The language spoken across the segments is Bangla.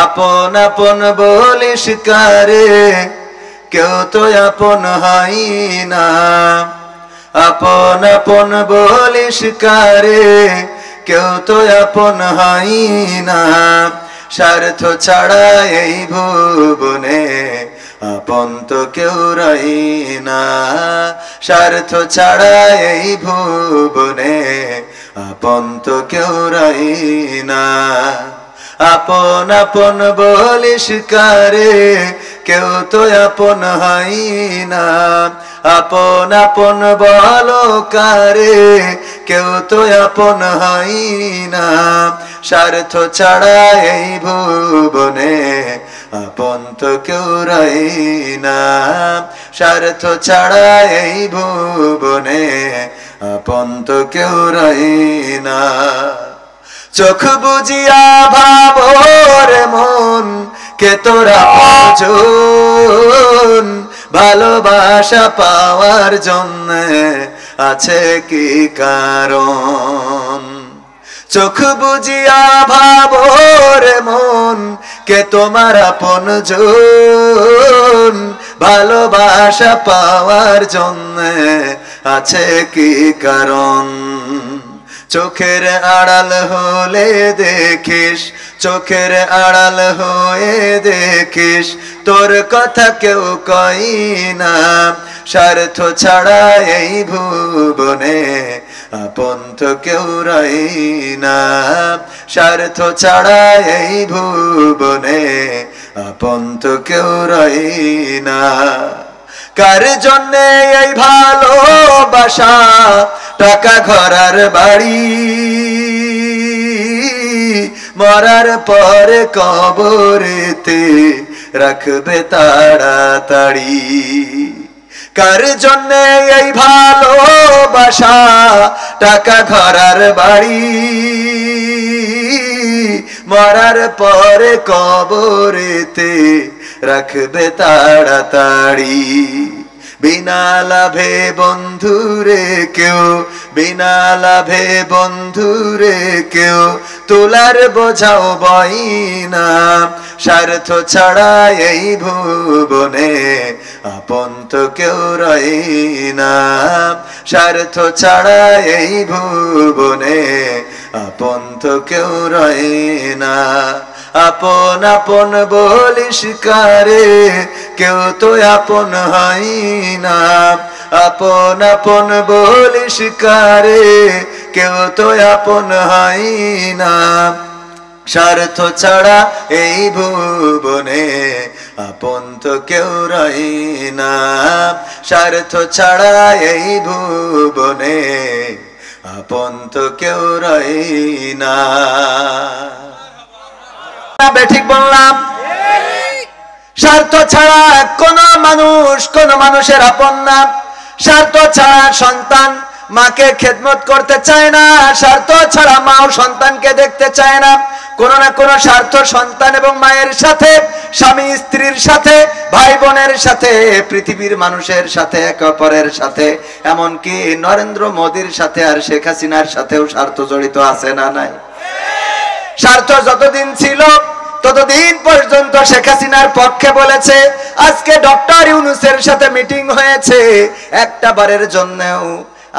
আপন আপন বলিস কারে, কেউ তো আপন হয় না। আপন আপন বলিস কারে, কেউ তো আপন হয় না। স্বার্থ ছাড়া এই ভুবনে আপন তো কেউ রই না। স্বার্থ ছাড়া এই ভুবনে আপন তো কেউ রই না। আপন আপন বলিস কারে, কেউ তো আপন হয় না। আপন আপন বলো কারে, কেউ তো আপন হয় না। স্বার্থ ছাড়া এই ভুবনে আপন তো কেউ রই না। স্বার্থ ছাড়া এই ভুবনে আপন তো কেউ রই না। চোখ বুজিয়া ভাবর মন, কে তোরা আপনজন। ভালোবাসা পাওয়ার জন্য আছে কি কারণ? চোখ বুজিয়া ভাবর মন, কে তোমার আপনজন। ভালোবাসা পাওয়ার জন্য আছে কি কারণ? চোখের আড়াল হলে দেখিস, চোখের আড়াল হয়ে দেখিস, তোর কথা কেউ কই না। স্বার্থ ছাড়া এই ভুবনে আপন তো কেউ রই না। স্বার্থ ছাড়া এই ভুবনে আপন তো কেউ রই না। কার জন্যে এই ভালোবাসা, টাকা ঘরার বাড়ি, মরার পরে কবরেতে রাখবে তাড়াতাড়ি। কার জন্যে এই ভালোবাসা, টাকা ঘরার বাড়ি, মরার পরে কবরেতে রাখবে তাড়াতাড়ি। বিনা লাভে বন্ধুরে কেউ, বিনা লাভে বন্ধুরে কেউ তোলার বোঝাও বই না। স্বার্থ ছাড়া এই ভুবনে আপন তো কেউ রই না। স্বার্থ ছাড়া এই ভুবনে আপন তো কেউ রই না। আপন আপন বলিস কারে, কেউ তো আপন হয় না। আপন আপন বলিস কারে, কেউ তো আপন হয় না। স্বার্থ ছাড়া এই ভুবনে আপন তো কেউ রই না। স্বার্থ ছাড়া এই ভুবনে আপন তো কেউ রই না। ঠিক বললাম? স্বার্থ ছাড়া কোন মানুষ কোন মানুষের আপন না। স্বার্থ ছাড়া সন্তান মাকে খেদমত করতে চায় না। স্বার্থ ছাড়া মাও সন্তানকে দেখতে চায় না। কোন না কোন স্বার্থ সন্তান এবং মায়ের সাথে, স্বামী স্ত্রীর সাথে, ভাই বোনের সাথে, পৃথিবীর মানুষের সাথে, একে অপরের সাথে, এমনকি নরেন্দ্র মোদীর সাথে আর শেখ হাসিনার সাথেও স্বার্থ জড়িত আছে না নাই? স্বার্থ যতদিন ছিল ততদিন পর্যন্ত শেখ হাসিনার পক্ষে বলেছে। আজকে ডক্টর ইউনূসের সাথে মিটিং হয়েছে, একটা বারের জন্যও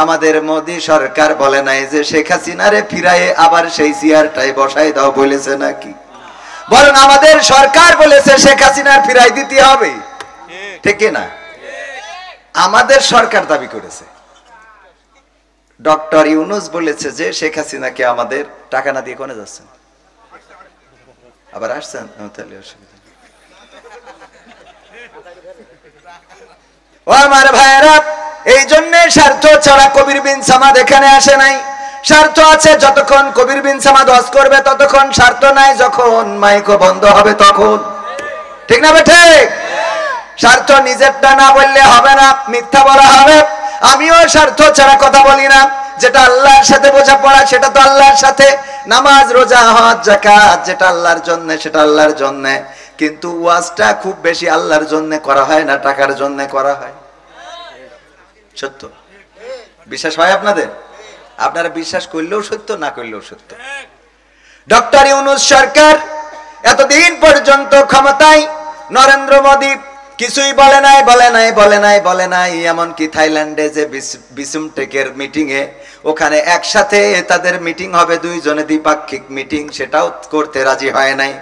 আমাদের মোদী সরকার বলে নাই যে শেখ হাসিনারে ফিরায়ে আবার সেই চেয়ারটাই বসাই দাও বলেছে নাকি? বরং আমাদের সরকার বলেছে শেখ হাসিনার ফিরাই দিতে হবে। ঠিক না? আমাদের সরকার দাবি করেছে। ডক্টর ইউনূস বলেছে যে শেখ হাসিনাকে আমাদের টাকা না দিয়ে কোনে যাচ্ছেন, আবার আসছেন। তাহলে অসুবিধা। ও আমার ভাইয়েরা, এই জন্য স্বার্থ ছাড়া কবির বিন সামাদ এখানে আসে নাই। স্বার্থ আছে যতক্ষণ কবির বিন সামাদ হজ করবে ততক্ষণ, স্বার্থ নাই যখন মাইকও বন্ধ হবে তখন। ঠিক না বেঠে? স্বার্থ নিজেরটা না বললে হবে না, মিথ্যা বলা হবে। আমিও স্বার্থ ছাড়া কথা বলি না। যেটা আল্লাহর সাথে বোঝাপড়া সেটা তো আল্লাহর সাথে। নামাজ, রোজা, হজ, যাকাত যেটা আল্লাহর জন্য সেটা আল্লাহর জন্য। কিন্তু ওয়াজটা খুব বেশি আল্লাহর জন্য করা হয় না, টাকার জন্য করা হয়। সত্য বিশ্বাস হয় আপনাদের? আপনারা বিশ্বাস করলেও সত্য, না করলেও সত্য। ডক্টর ইউনূস সরকার এতদিন পর্যন্ত ক্ষমতায় নরেন্দ্র মোদী কিছুই বলে নাই, এমনকি থাইল্যান্ডে যে বিসুমটেকের মিটিং এ ওখানে একসাথে তাদের মিটিং হবে, দুইজনে দ্বিপাক্ষিক মিটিং, সেটাও করতে রাজি হয় নাই।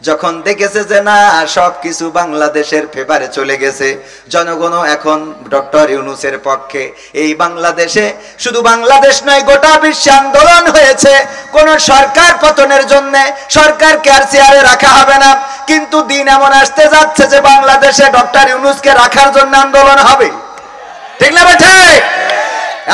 যখন দেখেছে যে না সবকিছু বাংলাদেশের ফেভারে চলে গেছে, জনগণও এখন ডক্টর ইউনূসের পক্ষে, এই বাংলাদেশে শুধু বাংলাদেশ নয় গোটা বিশ্বে আন্দোলন হয়েছে কোন সরকার পতনের জন্য, সরকারকে আর চেয়ারে রাখা হবে না। কিন্তু দিন এমন আসতে যাচ্ছে যে বাংলাদেশে ডক্টর ইউনূসকে রাখার জন্য আন্দোলন হবে, ঠিক না বেঠে?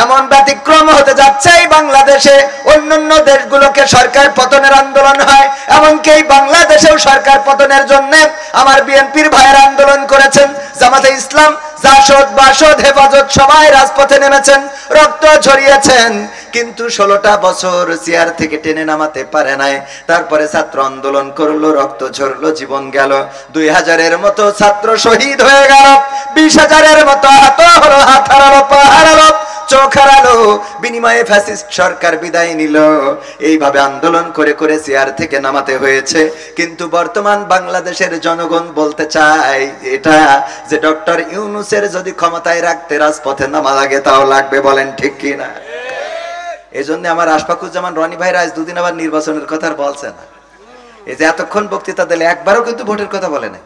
এমন ব্যতিক্রম হতে যাচ্ছে এই বাংলাদেশে, অন্যান্য দেশগুলোকে সরকার পতনের আন্দোলন হয়, এমনকি এই বাংলাদেশেও সরকার পতনের জন্য আমার বিএনপির ভাইয়েরা আন্দোলন করেছেন, জামাতে ইসলাম, জাসদ, বাসদ, হেফাজত সবাই রাজপথে নেমেছেন, রক্ত ঝরিয়েছেন, কিন্তু 16টা বছর চেয়ার থেকে টেনে নামাতে পারে নাই। তারপরে ছাত্র আন্দোলন করলো, রক্ত ঝরলো, জীবন গেল, 2000-এর মতো ছাত্র শহীদ হয়ে গেল, 20,000-এর মতো হাত হলো, হাত হারালো, পা হারালো, চোখ হারালো, বিনিময়ে ফ্যাসিস্ট সরকার বিদায় নিল। এইভাবে আন্দোলন করে করে চেয়ার থেকে নামাতে হয়েছে। কিন্তু বর্তমান বাংলাদেশের জনগণ বলতে চায় এটা যে ডক্টর ইউনূসের যদি ক্ষমতায় রাখতে রাজপথে নামা লাগে তাও লাগবে, বলেন ঠিক কিনা? এই জন্য আমার আশফাকুজ্জামান রনি ভাইরা আজ দুদিন আবার নির্বাচনের কথা বলছে না। এই যে এতক্ষণ বক্তৃতা দিলে একবারও কিন্তু ভোটের কথা বলে নাই।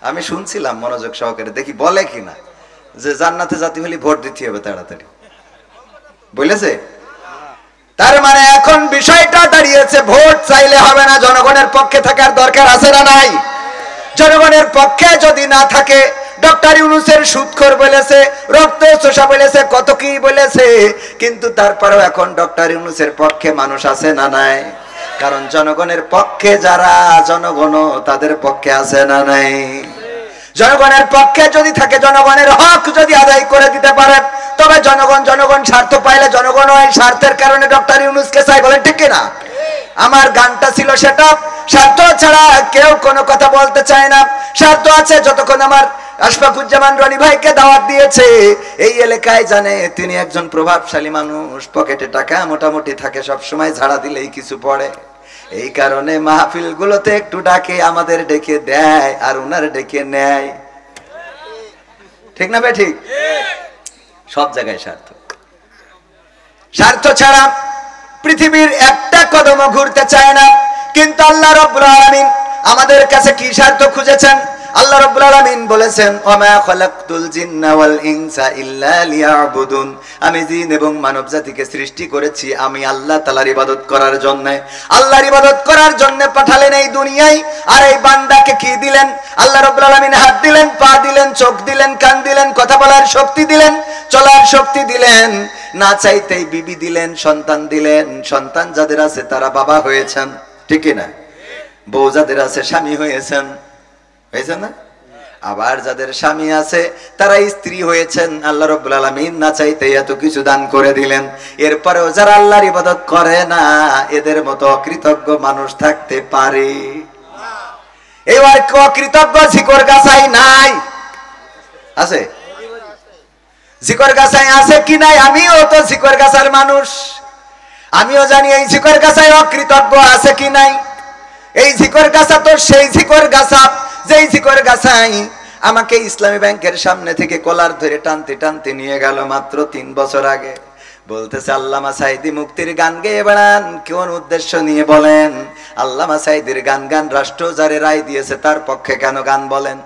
আমি শুনছিলাম মনোযোগ সহকারে, দেখি বলে কিনা যে জান্নাতে জাতি হলে ভোট দিতে হবে তাড়াতাড়ি, বলেছে? তার মানে এখন বিষয়টা দাঁড়িয়েছে ভোট চাইলে হবে না, জনগণের পক্ষে থাকার দরকার আছে না নাই? জনগণের পক্ষে যদি না থাকে, ডক্টর ইউনূসের সুদখোর বলেছে, রক্ত চোষা বলেছে, কত কি বলেছে, কিন্তু তারপরেও এখন ডক্টর ইউনূসের পক্ষে মানুষ আছে না নাই? কারণ জনগণের পক্ষে যারা, জনগণও তাদের পক্ষে আছে না নাই? জনগণের পক্ষে যদি থাকে, জনগণের হক যদি আদায় করে দিতে পারে, তবে জনগণ স্বার্থ পাইলে জনগণ ওই স্বার্থের কারণে ডক্টর ইউনূসকে চাই, বলেন ঠিক কিনা? আমার গানটা ছিল সেটা, স্বার্থ ছাড়া কেউ কোনো কথা বলতে চায় না, স্বার্থ আছে যতক্ষণ আমার আশফাকুজ্জামান রনি ভাইকে দাওয়াত দিয়েছে, এই এলাকায় জানে তিনি একজন প্রভাবশালী মানুষ, পকেটে টাকা মোটামুটি থাকে, সব সময় ঝাড়া দিলেই কিছু পড়ে, এই কারণে মাহফিল গুলোতে একটু ডাকে, আমাদের ডেকে দেয় আর উনার ডেকে নেয়, ঠিক না ভাই? ঠিক। সব জায়গায় স্বার্থ, স্বার্থ ছাড়া পৃথিবীর একটা কদমও ঘুরতে চায় না। কিন্তু আল্লাহ রাব্বুল আলামিন আমাদের কাছে কি স্বার্থ খুঁজেছেন? আল্লাহ রাব্বুল আলামিন বলেছেন, ওয়া খালাকতুল জিন্না ওয়াল ইনসা ইল্লা লিয়াবুদুন, আমি জিন এবং মানব জাতিকে সৃষ্টি করেছি আমি আল্লাহ তাআলার ইবাদত করার জন্য। আল্লাহর ইবাদত করার জন্য পাঠালেন এই দুনিয়ায়, আর এই বান্দাকে কি দিলেন? আল্লাহ রাব্বুল আলামিন হাত দিলেন, পা দিলেন, চোখ দিলেন, কান দিলেন, কথা বলার শক্তি দিলেন, চলার শক্তি দিলেন, না চাইতেই বিবি দিলেন, সন্তান দিলেন, সন্তান যাদের আছে তারা বাবা হয়েছেন, ঠিক না? বউ যাদের আছে স্বামী হয়েছেন, হয়েছে না? আবার যাদের স্বামী আছে তারা স্ত্রী হয়েছেন। আল্লাহ রাব্বুল আলামিন না চাইতে এত কিছু দান করে দিলেন। এরপরেও যারা আল্লাহর ইবাদত করে না, এদের মতো অকৃতজ্ঞ মানুষ থাকতে পারে? এবার অকৃতজ্ঞ ঝিকর গাছাই নাই? আছে? ঝিকর গাছাই আছে কি নাই? আমিও তো ঝিকর গাছার মানুষ, আমিও জানি এই ঝিকর গাছাই অকৃতজ্ঞ আছে কি নাই। এই ঝিকর গাছা তো সেই ঝিকর গাছা যেই ঝিকর গাছাই আমাকে ইসলামী ব্যাংকের সামনে থেকে কলার ধরে টানতে টানতে নিয়ে গেল মাত্র 3 বছর আগে। বলতেছে আল্লামা সাঈদী মুক্তির গান গেয়ে বেড়ান, কোন উদ্দেশ্য নিয়ে বলেন? আল্লামা সাঈদীর গান গান, রাষ্ট্র যারে রায় দিয়েছে তার পক্ষে কেন গান বলেন?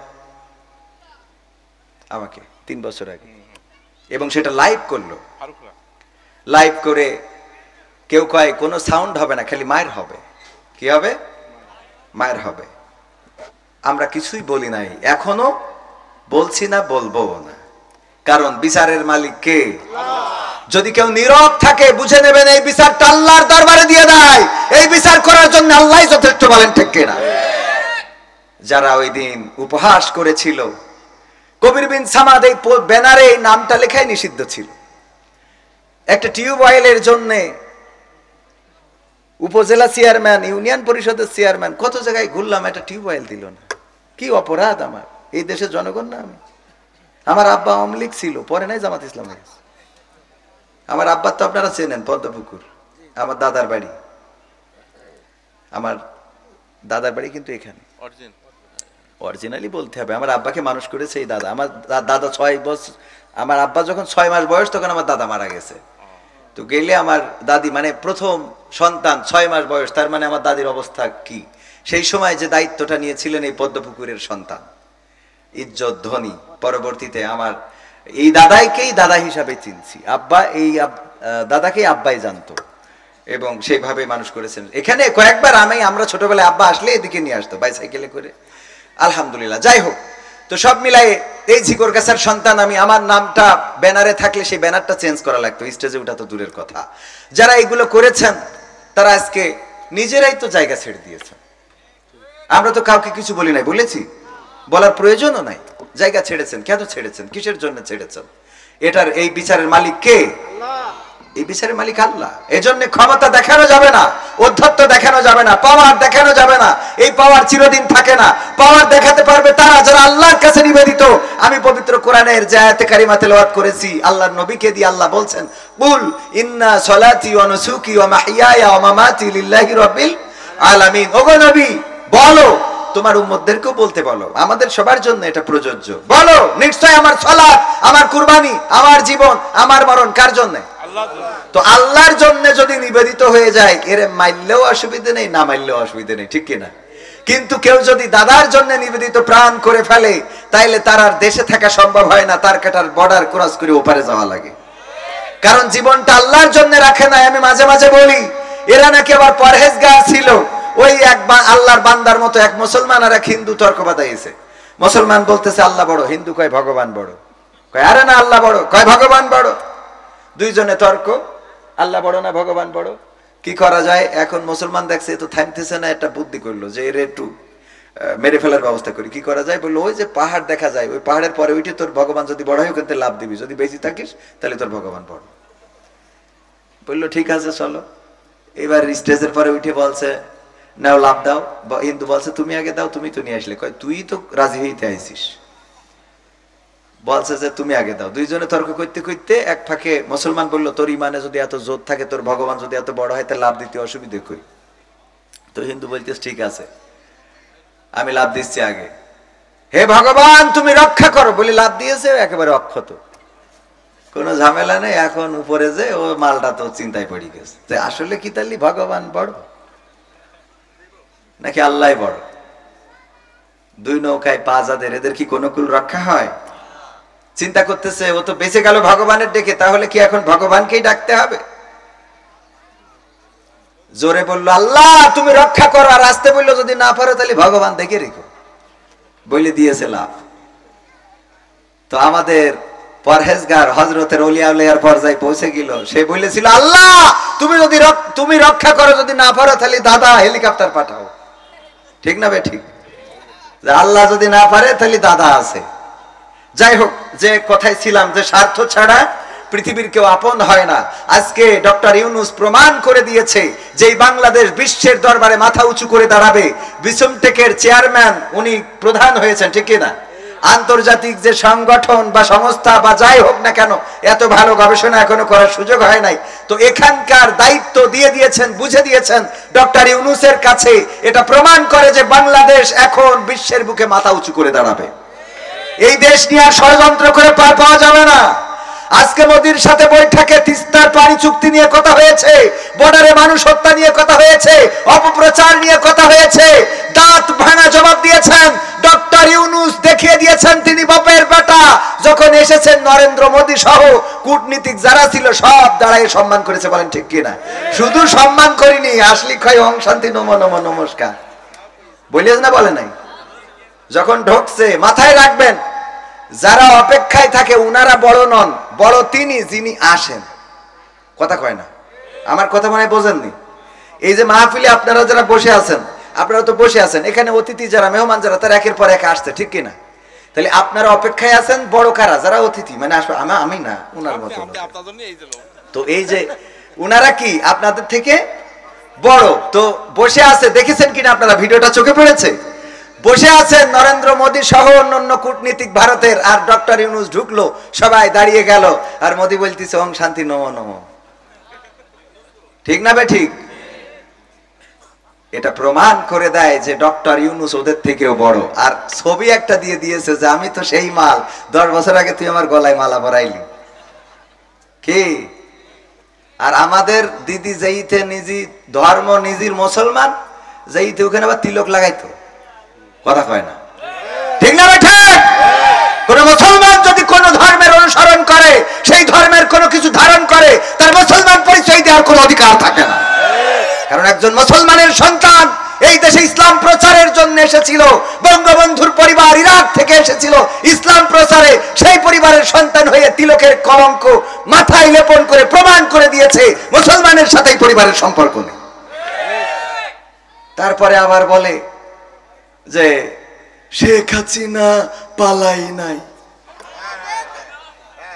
আমাকে 3 বছর আগে, এবং সেটা লাইভ করলো। লাইভ করে কেউ কয় কোনো সাউন্ড হবে না, খালি মায়ের হবে। কি হবে? মায়ের হবে। আমরা কিছুই বলি নাই, এখনো বলছি না, বলবো না, কারণ বিচারের মালিক কে? যদি কেউ নীরব থাকে বুঝে নেবেন এই বিচারটা আল্লাহর দরবারে দিয়ে দেয়, এই বিচার করার জন্য আল্লাহই যথেষ্ট, বলেন ঠিক কিনা? যারা ওই দিন উপহাস করেছিল, কবির বিন সামাদ এই ব্যানারে এই নামটা লেখাই নিষিদ্ধ ছিল। একটা টিউবওয়েলের জন্য উপজেলা চেয়ারম্যান, ইউনিয়ন পরিষদের চেয়ারম্যান, কত জায়গায় ঘুরলাম, একটা টিউবওয়েল দিল না। কি অপরাধ আমার, এই দেশের জনগণ না আমি? আমার আব্বা আওয়ামী লীগ ছিল, পরে নাই জামাত ইসলাম হয়েছে। আমার আব্বা তো আপনারা চেনেন, পদ্মপুকুর আমার দাদার বাড়ি। আমার দাদার বাড়ি কিন্তু এখানে, অরিজিনালি বলতে হবে। আমার আব্বাকে মানুষ করেছে এই দাদা। আমার দাদা 6 বছর, আমার আব্বা যখন 6 মাস বয়স তখন আমার দাদা মারা গেছে। তো গেলে আমার দাদি মানে প্রথম সন্তান 6 মাস বয়স, তার মানে আমার দাদির অবস্থা কি। সেই সময় যে দায়িত্বটা নিয়েছিলেন এই পদ্মপুকুরের সন্তান, ইজ্জত ধনী। পরবর্তীতে আমার এই দাদাইকেই দাদা হিসাবে চিনছি, আব্বা এই দাদাকেই আব্বাই জানতো এবং সেইভাবে মানুষ করেছেন। এখানে কয়েকবার আমরা ছোটবেলায় আব্বা আসলে এদিকে নিয়ে আসতো বাইসাইকেলে করে, আলহামদুলিল্লাহ। যাই হোক, তো সব মিলাই এই ঝিকরগাছার সন্তান আমি। আমার নামটা ব্যানারে থাকলে সেই ব্যানারটা চেঞ্জ করা লাগতো, স্টেজে ওঠা তো দূরের কথা। যারা এগুলো করেছেন তারা আজকে নিজেরাই তো জায়গা ছেড়ে দিয়েছেন। আমরা তো কাউকে কিছু বলি নাই, বলেছি? বলার প্রয়োজনও নাই। জায়গা ছেড়েছেন, কেন ছেড়েছেন, কিসের জন্য ছেড়েছেন? এটার এই বিচারের মালিক কে? এই বিচারের মালিক আল্লাহ। এজন্য ক্ষমতা দেখানো যাবে না, অধ্যত্ব দেখানো যাবে না, পাওয়ার দেখানো যাবে না। এই পাওয়ার চিরদিন থাকে না। পাওয়ার দেখাতে পারবে তারা যারা আল্লাহর কাছে নিবেদিত। আমি পবিত্র কোরআনের যে আয়াতে কারিমা তেলাওয়াত করেছি, আল্লাহর নবীকে দিয়ে আল্লাহ বলছেন, কুল ইন্না সলাতি ওয়া নুসুকি ওয়া মাহইয়ায়া ওয়া মামাতি লিল্লাহি রাব্বিল আলামিন। ওগো নবী, বলো, তোমার উম্মতদেরকেও বলতে বলো, আমাদের সবার জন্য এটা প্রযোজ্য। বলো, নিশ্চয় আমার সালাত, আমার কুরবানি, আমার জীবন, আমার মরণ কার জন্য? তো আল্লাহর জন্য যদি নিবেদিত হয়ে যায়, এর মাইললেও অসুবিধা নেই, না মাইললেও অসুবিধা নেই, ঠিক কিনা? কিন্তু কেউ যদি দাদার জন্য নিবেদিত প্রাণ করে ফেলে, তাইলে তার আর দেশে থাকা সম্ভব হয় না, তার কাটার বর্ডার ক্রস করে ওপারে যাওয়া লাগে। কারণ জীবনটা আল্লাহর জন্য রাখে না। আমি মাঝে মাঝে বলি, এরা নাকি আবার পরহেজগার ছিল। ওই এক আল্লাহর বান্দার মতো এক মুসলমান আর এক হিন্দু তর্ক বাঁধাইছে। মুসলমান বলতেছে আল্লাহ বড়, হিন্দু কয় ভগবান বড়। কয় আরে না, আল্লাহ বড়, কয় ভগবান বড়। দুইজনে তর্ক, আল্লাহ বড় না ভগবান বড়। কি করা যায়? এখন মুসলমান দেখছে তো থামতেছে না, একটা বুদ্ধি করলো যে এর একটু মেরে ফেলার ব্যবস্থা করি। কি করা যায়? বললো ওই যে পাহাড় দেখা যায়, ওই পাহাড়ের পরে উঠে তোর ভগবান যদি বড় হয় ওখানে লাভ দিবি, যদি বেঁচে থাকিস তাহলে তোর ভগবান বড়। বললো ঠিক আছে চলো। এবার স্টেজের পরে উঠে বলছে নাও লাভ দাও। হিন্দু বলছে তুমি আগে দাও, তুমি তো নিয়ে আসলে। কয় তুই তো রাজি হইতে আইছিস। বলছে যে তুমি আগে দাও। দুইজনে তর্ক করতে করতে এক ফাঁকে মুসলমান বললো তোর ইমানে যদি এত জোর থাকে, তোর ভগবান যদি এত বড় হয়, তাহলে লাভ দিতে অসুবিধে কই? তো হিন্দু বলতেছে ঠিক আছে, আমি লাভ দিচ্ছি আগে। হে ভগবান তুমি রক্ষা করো বলে লাভ দিয়েছে, একেবারে অক্ষত, কোনো ঝামেলা নেই। এখন উপরে যে ও মালটা তো চিন্তায় পড়ে গেছে যে আসলে কি তাহলে ভগবান বড় নাকি আল্লাহ বড়? দুই নৌকায় পা যাদের, এদের কি কোনো কুল রক্ষা হয়? চিন্তা করতেছে ও তো বেঁচে গেল ভগবানের ডেকে, তাহলে কি এখন ভগবানকেই ডাকতে হবে? জোরে বললো আল্লাহ তুমি রক্ষা করো, আর আসতে বললো যদি না পারো তাহলে ভগবান দেখে রেখো, বলে দিয়েছে লাভ। তো আমাদের পরহেজগার হযরতের ওলিয়া উলিয়ার পর্যায়ে পৌঁছে গেল। সে বলেছিল আল্লাহ তুমি রক্ষা করো, যদি না পারো তাহলে দাদা হেলিকপ্টার পাঠাও। ঠিক না বে ঠিক? আল্লাহ যদি না পারে তাহলে দাদা আছে। যাই হোক, যে কথায় ছিলাম যে স্বার্থ ছাড়া পৃথিবীর কেউ আপন হয় না। আজকে ডক্টর ইউনূস প্রমাণ করে দিয়েছে যে বাংলাদেশ বিশ্বের দরবারে মাথা উঁচু করে দাঁড়াবে। বিসমটেকের চেয়ারম্যান উনি প্রধান হয়েছেন, ঠিক না? আন্তর্জাতিক যে সংগঠন বা সংস্থা বা যাই হোক না কেন, এত ভালো গবেষণা এখনো করার সুযোগ হয় নাই। তো এখানকার দায়িত্ব দিয়ে দিয়েছেন, বুঝে দিয়েছেন ডক্টর ইউনূসের কাছে। এটা প্রমাণ করে যে বাংলাদেশ এখন বিশ্বের বুকে মাথা উঁচু করে দাঁড়াবে। এই দেশ নিয়ে আর ষড়যন্ত্র করে পার পাওয়া যাবে না। আজকে মোদির সাথে বৈঠকে তিস্তার পানি চুক্তি নিয়ে কথা হয়েছে, বর্ডারে মানুষ হত্যা নিয়ে কথা হয়েছে, অপপ্রচার নিয়ে কথা হয়েছে। দাঁত ভাঙা জবাব দিয়েছেন ডক্টর ইউনূস, দেখিয়ে দিয়েছেন তিনি বাপের বেটা। যখন এসেছেন নরেন্দ্র মোদী সহ কূটনীতিক যারা ছিল সব দাঁড়ায় সম্মান করেছে, বলেন ঠিক কিনা? শুধু সম্মান করিনি, আসলি খাই ওং শান্তি নমো নমো নমস্কার বলিস না, বলে নাই? যখন ঢুকছে মাথায় রাখবেন, যারা অপেক্ষায় থাকে উনারা বড় নন, বড় তিনি যিনি আসেন। কথা কয় না, আমার কথা মনে বোঝেননি? এই যে মাহফিলে আপনারা যারা বসে আছেন, আপনারা তো বসে আছেন, এখানে অতিথি যারা মেহমান যারা তারা একের পর এক আসছে, ঠিক কিনা? তাহলে আপনারা অপেক্ষায় আছেন, বড় কারা? যারা অতিথি মানে আসবে, আমি না, উনার মতো। তো এই যে উনারা কি আপনাদের থেকে বড়, তো বসে আছে, দেখেছেন কিনা আপনারা? ভিডিওটা চোখে পড়েছে? বসে আছেন নরেন্দ্র মোদী সহ অন্যান্য কূটনীতিক ভারতের, আর ডক্টর ইউনূস ঢুকলো, সবাই দাঁড়িয়ে গেল, আর মোদী বলতেছে ওং শান্তি নমো নমো। ঠিক না বে ঠিক? এটা প্রমাণ করে দেয় যে ডক্টর ইউনূস ওদের থেকেও বড়। আর ছবি একটা দিয়ে দিয়েছে যে আমি তো সেই মাল, 10 বছর আগে তুই আমার গলায় মালা পরাইলি কি। আর আমাদের দিদি যেইতে নিজে ধর্ম নিজের মুসলমান, যেইতে ওখানে আবার তিলক লাগাইতো, কথা কয় না, ঠিক না বেঠে? কোন মুসলমান যদি কোন ধর্মের অনুসরণ করে, সেই ধর্মের কোনো কিছু ধারণ করে, তার মুসলমান পরিচয় দেওয়ার কোনো অধিকার থাকে না। কারণ একজন মুসলমানের সন্তান এই দেশে ইসলাম প্রচারের জন্য এসেছিল, বঙ্গবন্ধুর পরিবার ইরাক থেকে এসেছিল ইসলাম প্রচারে, সেই পরিবারের সন্তান হয়ে তিলকের কলঙ্ক মাথায় লেপন করে প্রমাণ করে দিয়েছে মুসলমানের সাথে পরিবারের সম্পর্ক নেই। তারপরে আবার বলে যে শেখ হাসিনা পালাই নাই।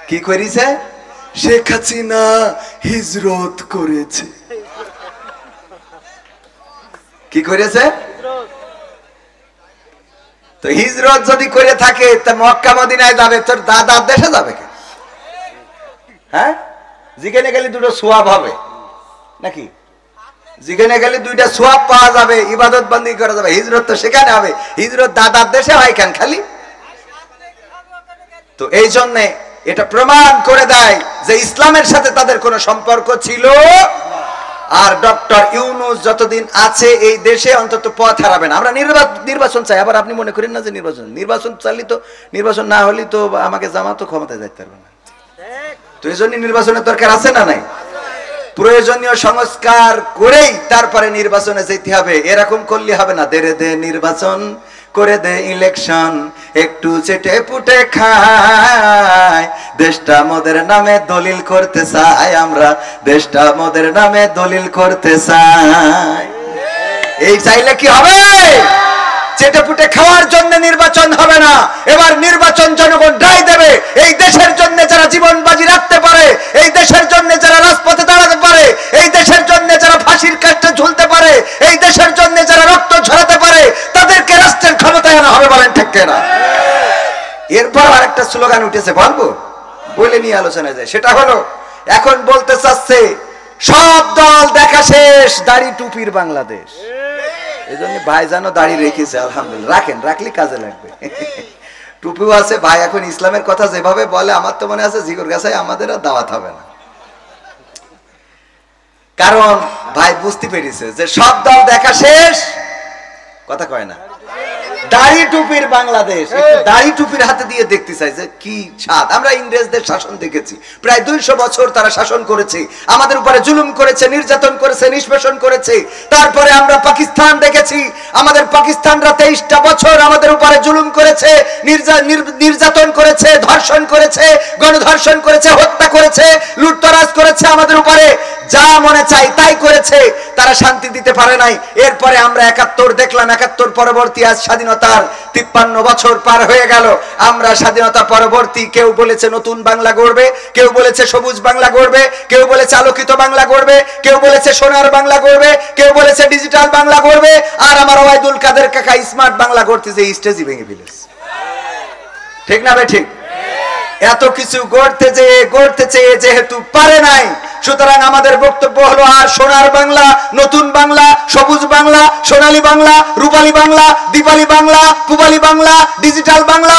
কি করেছে? শেখ হাসিনা হিজরত করেছে। কি করেছে? তো হিজরত যদি করে থাকে তা মক্কা মদিনায় যাবে, তোর দাদার দেশে যাবে কেন? হ্যাঁ, যেখানে গেলে দুটো সোয়াব হবে নাকি? যেখানে গেলে দুইটা সোয়াব পাওয়া যাবে, ইবাদত বন্দী করা যাবে। হিজরত তো সেখানে হবে, হিজরত দাদার দেশে হয় কেন খালি? তো এই জন্যে এটা প্রমাণ করে দেয় যে ইসলামের সাথে তাদের কোনো সম্পর্ক ছিল। আর ডক্টর ইউনূস যতদিন আছে এই দেশে অন্তত পথ হারাবে না। আমরা নির্বাচন চাই। আবার আপনি মনে করেন না যে নির্বাচন চাইলে তো, নির্বাচন না হলে তো আমাকে জামাত ক্ষমতায় যাইতে পারবে না। তো এই জন্য নির্বাচনের দরকার আছে না নাই? প্রয়োজনীয় সংস্কার করেই তারপরে নির্বাচনে যেতে হবে। এরকম করলে হবে না, দে নির্বাচন করে দে ইলেকশন, একটু চেটে পুটে খায়, দেশটা মোদের নামে দলিল করতে চাই, আমরা দেশটা মোদের নামে দলিল করতে চাই। এই চাইলে কি হবে? চেটে পুটে খাওয়ার জন্য নির্বাচন হবে না। এবার নির্বাচন জনগণ রায় দেবে। এই দেশের জন্য যারা জীবন বাজি রাখতে পারে, এই দেশের জন্য যারা রাজপথে দাঁড়াতে পারে, এই দেশের জন্য যারা ফাঁসির কাস্টে ঝুলতে পারে, এই দেশের জন্য যারা রক্ত ঝরাতে পারে, তাদেরকে রাষ্ট্রের ক্ষমতায় আনা হবে। বলেন ঠিক না? এরপর আরেকটা স্লোগান উঠেছে, বলবো বলে নিয়ে আলোচনা যায়। সেটা হলো এখন বলতে চাচ্ছে সব দল দেখা শেষ, দাড়ি টুপির বাংলাদেশ। এই জন্য ভাই জানো দাড়ি রেখেছে, আলহামদুলিল্লাহ, রাখেন, রাখলে কাজে লাগবে। টুপিও আছে ভাই। এখন ইসলামের কথা যেভাবে বলে আমার তো মনে আছে জিগর গাছায় আমাদের আর দাওয়াত হবে না। কারণ ভাই বুঝতে পেরেছে যে সব দল দেখা শেষ, কথা কয় না, দাড়ি টুপির বাংলাদেশ। দাড়ি টুপির হাতে দিয়ে দেখতে চাই যে কি স্বাদ। আমরা ইংরেজদের শাসন দেখেছি, প্রায় 200 বছর তারা শাসন করেছে, আমাদের উপরে জুলুম করেছে, নির্যাতন করেছে, নিষ্পেষণ করেছে। তারপরে আমরা পাকিস্তান দেখেছি, আমাদের পাকিস্তানরা 23টা বছর আমাদের উপরে জুলুম করেছে, নির্যাতন করেছে, ধর্ষণ করেছে, গণধর্ষণ করেছে, হত্যা করেছে, লুটতরাজ করেছে, আমাদের উপরে যা মনে চাই তাই করেছে। তারা শান্তি দিতে পারে নাই। এরপরে আমরা 71 দেখলাম, 71 পরবর্তী আজ স্বাধীনতার 53 বছর পার হয়ে গেল। আমরা স্বাধীনতা পরবর্তী, কেউ বলেছে নতুন বাংলা গড়বে, কেউ বলেছে সবুজ বাংলা গড়বে, কেউ বলেছে আলোকিত বাংলা গড়বে, কেউ বলেছে সোনার বাংলা গড়বে, কেউ বলেছে ডিজিটাল বাংলা গড়বে। আর আমার ওয়াইদুল কাদের কাকা স্মার্ট বাংলা গড়তে যে স্টেজই ভেঙে ফেলেছে। ঠিক না ভাই? ঠিক। এত কিছু গড়তে চেয়ে যেহেতু পারে নাই, সুতরাং আমাদের বক্তব্য হলো আর সোনার বাংলা, নতুন বাংলা, সবুজ বাংলা, সোনালী বাংলা, রূপালী বাংলা, দীপালি বাংলা, পূবালী বাংলা, ডিজিটাল বাংলা,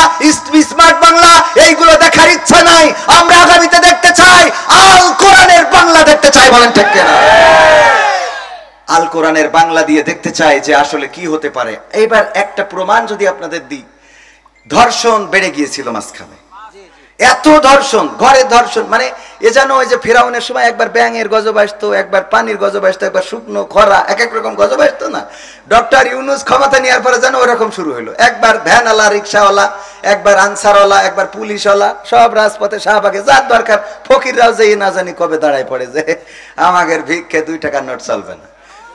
স্মার্ট বাংলা এইগুলো দেখার ইচ্ছা নাই। আমরা আগামীতে দেখতে চাই আল কোরআনের বাংলা দেখতে চাই। বলেন ঠিক কিনা? আল কোরআনের বাংলা দিয়ে দেখতে চাই যে আসলে কি হতে পারে। এবার একটা প্রমাণ যদি আপনাদের দিই, ধর্ষণ বেড়ে গিয়েছিল মাঝখানে, এত ধর্ষণ, ঘরে ধর্ষণ, মানে এ যেন ওই যে ফেরাউনের সময় একবার ব্যাঙের গজব আসতো, একবার পানির গজব আসতো, একবার শুকনো খরা, এক এক রকম গজব আসতো না। ডক্টর ইউনূস ক্ষমতা নেওয়ার পরে যেন ওরকম শুরু হলো। একবার ভ্যানওয়ালা, রিক্সাওয়ালা, একবার আনসারওয়ালা, একবার পুলিশওয়ালা, সব রাজপথে শাহবাগে যার দরকার। ফকিররাও যে না জানি কবে দাঁড়ায় পড়ে যে আমাদের ভিক্ষে 2 টাকার নোট চলবে না।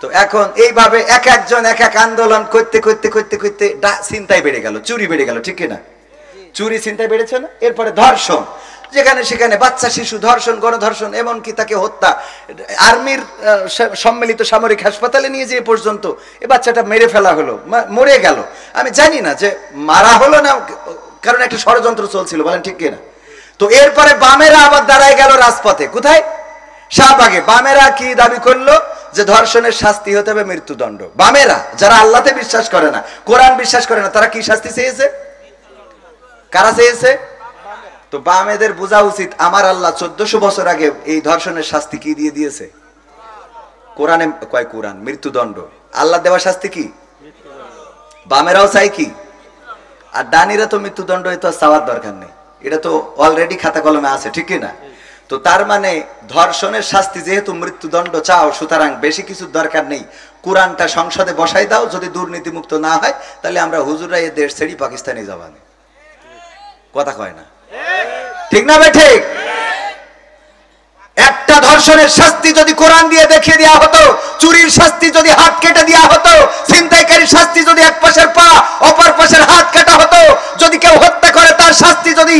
তো এখন এইভাবে এক একজন এক এক আন্দোলন করতে করতে করতে করতে চিন্তাই বেড়ে গেল, চুরি বেড়ে গেল। ঠিক কিনা? চুরি চিন্তায় বেড়েছে না? এরপরে ধর্ষণ, যেখানে সেখানে বাচ্চা শিশু ধর্ষণ, গণধর্ষণ, এমনকি তাকে হত্যা। আর্মির সম্মিলিত সামরিক হাসপাতালে নিয়ে যেয়ে পর্যন্ত এই বাচ্চাটা মেরে ফেলা হলো, মরে গেল। আমি জানি না যে মারা হলো না, কারণ একটা ষড়যন্ত্র চলছিল। বলেন ঠিক কিনা? তো এরপরে বামেরা আবার দাঁড়ায় গেল রাজপথে। কোথায়? শাহবাগে বামেরা কি দাবি করলো? যে ধর্ষণের শাস্তি হতে হবে মৃত্যুদণ্ড। বামেরা, যারা আল্লাহতে বিশ্বাস করে না, কোরআন বিশ্বাস করে না, তারা কি শাস্তি চেয়েছে? কারা চেয়েছে? তো বামেদের বোঝা উচিত, আমার আল্লাহ 1400 বছর আগে এই ধর্ষণের শাস্তি কি দিয়ে দিয়েছে? কোরআনে কয় কোরআন মৃত্যুদণ্ড। আল্লাহ দেওয়া শাস্তি কি? বামেরাও চাই কি? আর ডানিরা তো মৃত্যুদণ্ড তো চাওয়ার দরকার নেই, এটা তো অলরেডি খাতা কলমে আছে, ঠিক কি না? তো তার মানে ধর্ষণের শাস্তি যেহেতু মৃত্যুদণ্ড চাও, সুতরাং বেশি কিছু দরকার নেই, কোরআনটা সংসদে বসাই দাও। যদি দুর্নীতি মুক্ত না হয় তাহলে আমরা হুজুররা এই দেশ ছেড়ে পাকিস্তানে যাবানি। কথা কয় না, ঠিক না? ঠিক। একটা ধর্ষণের শাস্তি যদি কোরআন দিয়ে দেখিয়ে দেওয়া হতো, চুরির শাস্তি যদি হাত কেটে দেওয়া হতো, ছিনতাইকারীর শাস্তি যদি এক পাশের পা অপর পাশের হাত কাটা হতো, যদি কেউ হত্যা করে তার শাস্তি যদি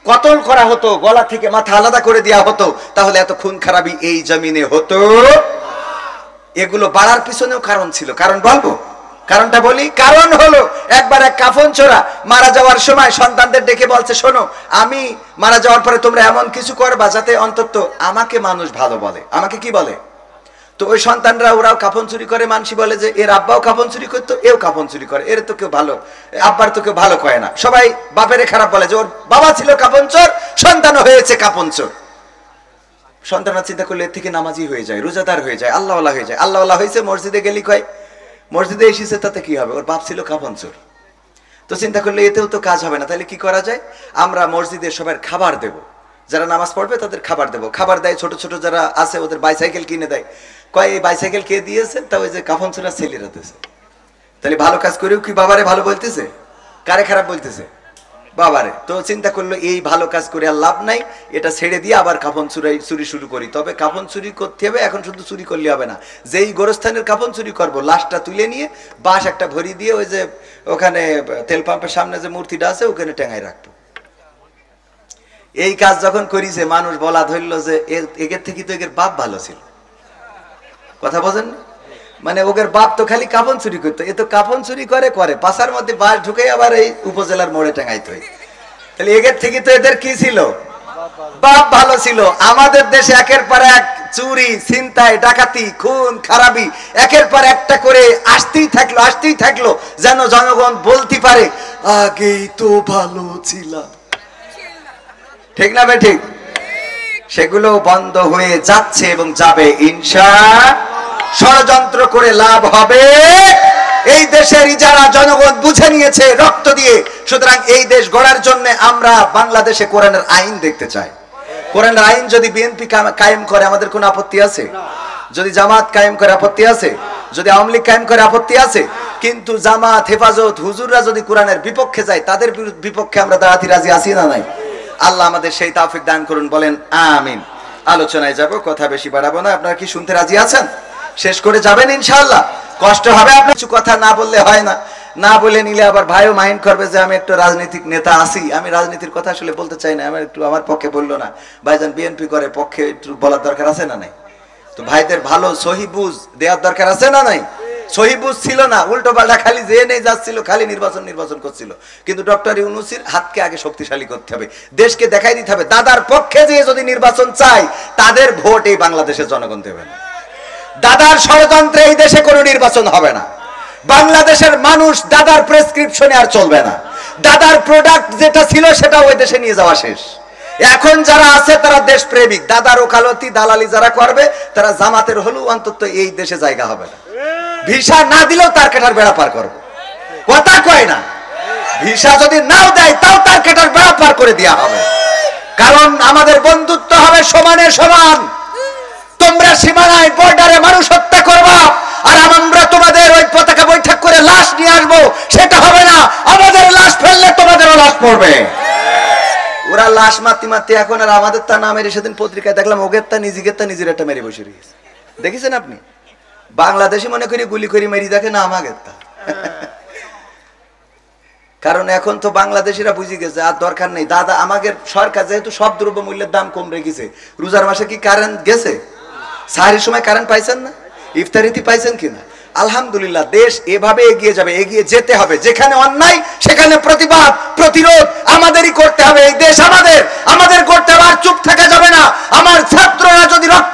কতল করা হতো, গলা থেকে মাথা আলাদা করে দেওয়া হতো, তাহলে এত খুন খারাপি এই জমিনে হতো? এগুলো বাড়ার পিছনেও কারণ ছিল। কারণ বলবো? কারণটা বলি। কারণ হলো, একবার এক কাফন চোরা মারা যাওয়ার সময় সন্তানদের ডেকে বলছে, শোনো, আমি মারা যাওয়ার পরে তোমরা এমন কিছু করবা যাতে অন্তত আমাকে মানুষ ভালো বলে। আমাকে কি বলে? তো ওই সন্তানরা ওরাও কাফন চুরি করে, মানসি বলে যে এর আব্বাও কাফন চুরি করতো, এও কাফন চুরি করে, এর তো কেউ ভালো, আব্বার তো কেউ ভালো কয় না, সবাই বাপেরে খারাপ বলে যে ওর বাবা ছিল কাফন চোর, সন্তানও হয়েছে কাফন চোর। সন্তানরা চিন্তা করলে এর থেকে নামাজি হয়ে যায়, রোজাদার হয়ে যায়, আল্লাহওয়ালা হয়ে যায়। আল্লাহওয়ালা হয়েছে, মসজিদে গেলি কয়, মসজিদে এসেছে, তাতে কি হবে? ওর বাপ ছিল কাফন চোর। তো চিন্তা করলে এতেও তো কাজ হবে না, তাহলে কি করা যায়? আমরা মসজিদে সবার খাবার দেব, যারা নামাজ পড়বে তাদের খাবার দেব। খাবার দেয়, ছোট ছোট যারা আছে ওদের বাইসাইকেল কিনে দেয়। কয় এই বাইসাইকেল কে দিয়েছে? তা ওই যে কাফন চোরা ছেলেরা দিয়েছে। তাহলে ভালো কাজ করেও কি বাবারে ভালো বলতেছে? কারে খারাপ বলতেছে? বাবারে। তো চিন্তা করলো এই ভালো কাজ করে আর লাভ নাই, এটা ছেড়ে দিয়ে আবার কাফন চুরি শুরু করি। তবে কাফন চুরি করতে হবে, এখন শুধু চুরি করলে হবে না, যেই গোরস্থানের কাফন চুরি করবো, লাশটা তুলে নিয়ে বাঁশ একটা ভরি দিয়ে ওই যে ওখানে তেল পাম্পের সামনে যে মূর্তিটা আছে ওখানে টেঙায় রাখবো। এই কাজ যখন করিছে, মানুষ বলা ধরলো যে এর থেকে তো এর বাপ ভালো ছিল। কথা বোঝেন? মানে ওদের বাপ তো খালি কাফন চুরি করতো, এ তো কাফন চুরি করে পাশার মধ্যে বাঁশ ঢুকে আবার এই উপজেলার মোড়ে টাঙাইতো। তাহলে এদের থেকে তো এদের কি ছিল? বাপ ভালো ছিল। আমাদের দেশে একের পর এক চুরি, ছিনতাই, ডাকাতি, খুন খারাপি একের পর একটা করে আসতেই থাকলো, যেন জনগণ বলতে পারে আগেই তো ভালো ছিল। ঠিক না বে ঠিক? সেগুলো বন্ধ হয়ে যাচ্ছে এবং যাবে ইনশাআল্লাহ। ষড়যন্ত্র করে লাভ হবে এই দেশের যারা জনগণ বুঝে নিয়েছে রক্ত দিয়ে। সুতরাং এই দেশ গড়ার জন্য আমরা বাংলাদেশে কোরআনের আইন দেখতে চাই। কোরআনের আইন যদি বিএনপি কায়েম করে আমাদের কোনো আপত্তি আছে? যদি জামাত কায়েম করে আপত্তি আছে? যদি আওয়ামী লীগ কায়েম করে আপত্তি আছে? কিন্তু জামাত, হেফাজত, হুজুররা যদি কোরআনের বিপক্ষে যায়, তাদের বিপক্ষে আমরা দাঁড়াতে রাজি আছি না নাই? আল্লাহ আমাদের সেই তৌফিক দান করুন, বলেন আমিন। আলোচনায় যাব, কথা বেশি বাড়াবো না। আপনারা কি শুনতে রাজি আছেন? শেষ করে যাবেন ইনশাআল্লাহ? কষ্ট হবে আপনার, কিছু কথা না বললে হয় না, না বলে নিলে আবার ভাইও মাইন্ড করবে যে আমি একটু রাজনৈতিক নেতা আছি, আমি রাজনীতির কথা আসলে বলতে চাই না, আমার একটু আমার পক্ষে বললো না, ভাইজান বিএনপি করে, পক্ষে একটু বলার দরকার আছে না নাই? তো ভাইদের ভালো সহি বুঝ দেওয়ার দরকার আছে না নাই? সহি বুঝ ছিল না, উল্টো পাল্টা খালি যে নেই যাচ্ছিল, খালি নির্বাচন করছিল। কিন্তু ডক্টর ইউনূসের হাতকে আগে শক্তিশালী করতে হবে, দেশকে দেখাই দিতে হবে দাদার পক্ষে যে যদি নির্বাচন চাই তাদের ভোট এই বাংলাদেশের জনগণ দেবে না। দাদার ষড়যন্ত্রে এই দেশে কোনো নির্বাচন হবে না। বাংলাদেশের মানুষ দাদার প্রেসক্রিপশনে আর চলবে না। দাদার প্রোডাক্ট যেটা ছিল সেটা ওই দেশে নিয়ে যাওয়া শেষ। এখন যারা আছে তারা দেশ প্রেমিক, দাদার ওকালতি দালালি যারা করবে তারা জামাতের হলেও অন্তত এই দেশে জায়গা হবে না। ভিসা না দিলেও তার কাটার বেড়া পার করবো, কথা কয় না? ভিসা যদি নাও দেয় তাও তার কাটার বেড়া পার করে দেওয়া হবে, কারণ আমাদের বন্ধুত্ব হবে সমানে সমান। তোমরা সীমানায় বর্ডারে মানুষ হত্যা করবা আর আমরা তোমাদের ওই পতাকা বৈঠক করে লাশ নিয়ে আসবো, সেটা হবে না। আমাদের লাশ ফেললে তোমাদেরও লাশ পড়বে। ওরা লাশ মারতে এখন আর আমাদের তা না মেরে, সেদিন পত্রিকায় দেখলাম ওগের তা নিজের একটা মেরে বসে রয়েছে, দেখেছেন আপনি? বাংলাদেশি মনে করি গুলি করে মেরি দেখে না আমাদের তা। কারণ এখন তো বাংলাদেশিরা বুঝে গেছে আর দরকার নেই। দাদা আমাদের সরকার যেহেতু সব দ্রব্য মূল্যের দাম কম রেখেছে, রোজার মাসে কি কারেন্ট গেছে? সাহারির সময় কারেন্ট পাইছেন না? ইফতারিতে পাইছেন কিনা? আলহামদুলিল্লাহ, দেশ এভাবে এগিয়ে যাবে, এগিয়ে যেতে হবে। যেখানে অন্যায় সেখানে প্রতিবাদ প্রতিরোধ আমাদেরই করতে হবে। এই দেশ আমাদের করতে হবে, আর চুপ থাকা যাবে না। আমার ছাত্ররা যদি রক্ত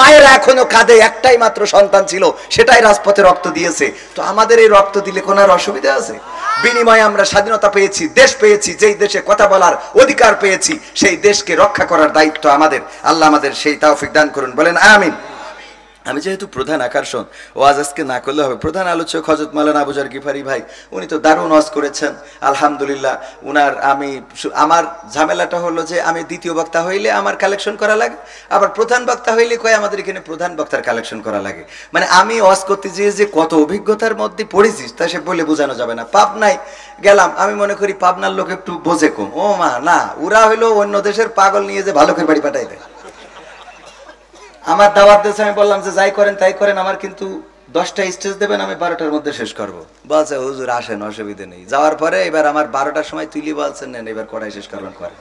মায়েরা এখনো কাঁদে, একটাই মাত্র সন্তান ছিল, সেটাই রাজপথে রক্ত দিয়েছে। তো আমাদের এই রক্ত দিলে কোনো আর অসুবিধা আছে? বিনিময়ে আমরা স্বাধীনতা পেয়েছি, দেশ পেয়েছি, যেই দেশে কথা বলার অধিকার পেয়েছি, সেই দেশকে রক্ষা করার দায়িত্ব আমাদের। আল্লাহ আমাদের সেই তৌফিক দান করুন, বলেন আমিন। আমি যেহেতু প্রধান আকর্ষণ, ওয়াজ আজকে না করলে হবে। প্রধান আলোচক হযরত মাওলানা আবু যর গিফারি ভাই, উনি তো দারুণ ওয়াজ করেছেন আলহামদুলিল্লাহ। আমার ঝামেলাটা হলো যে আমি দ্বিতীয় বক্তা হইলে আমার কালেকশন করা লাগে, আবার প্রধান বক্তা হইলে কয় আমাদের এখানে প্রধান বক্তার কালেকশন করা লাগে। মানে আমি ওয়াজ করতে যেয়ে যে কত অভিজ্ঞতার মধ্যে পড়েছিস তা সে বলে বোঝানো যাবে না। পাবনায় গেলাম, আমি মনে করি পাবনার লোক একটু বোঝে কম। ও মা না, ওরা হইলো অন্য দেশের পাগল নিয়ে যে ভালুকের বাড়ি পাঠাই দেয়। আমার দাওয়াত দিয়েছে, আমি বললাম যে যাই করেন তাই করেন, আমার কিন্তু 10টা স্টেজ দেবেন, আমি 12টার মধ্যে শেষ করবো। বলছে হুজুর আসেন, অসুবিধা নেই। যাওয়ার পরে এবার আমার 12টার সময় তুলি বলছেন নেন এবার কড়াই শেষ করবেন, করে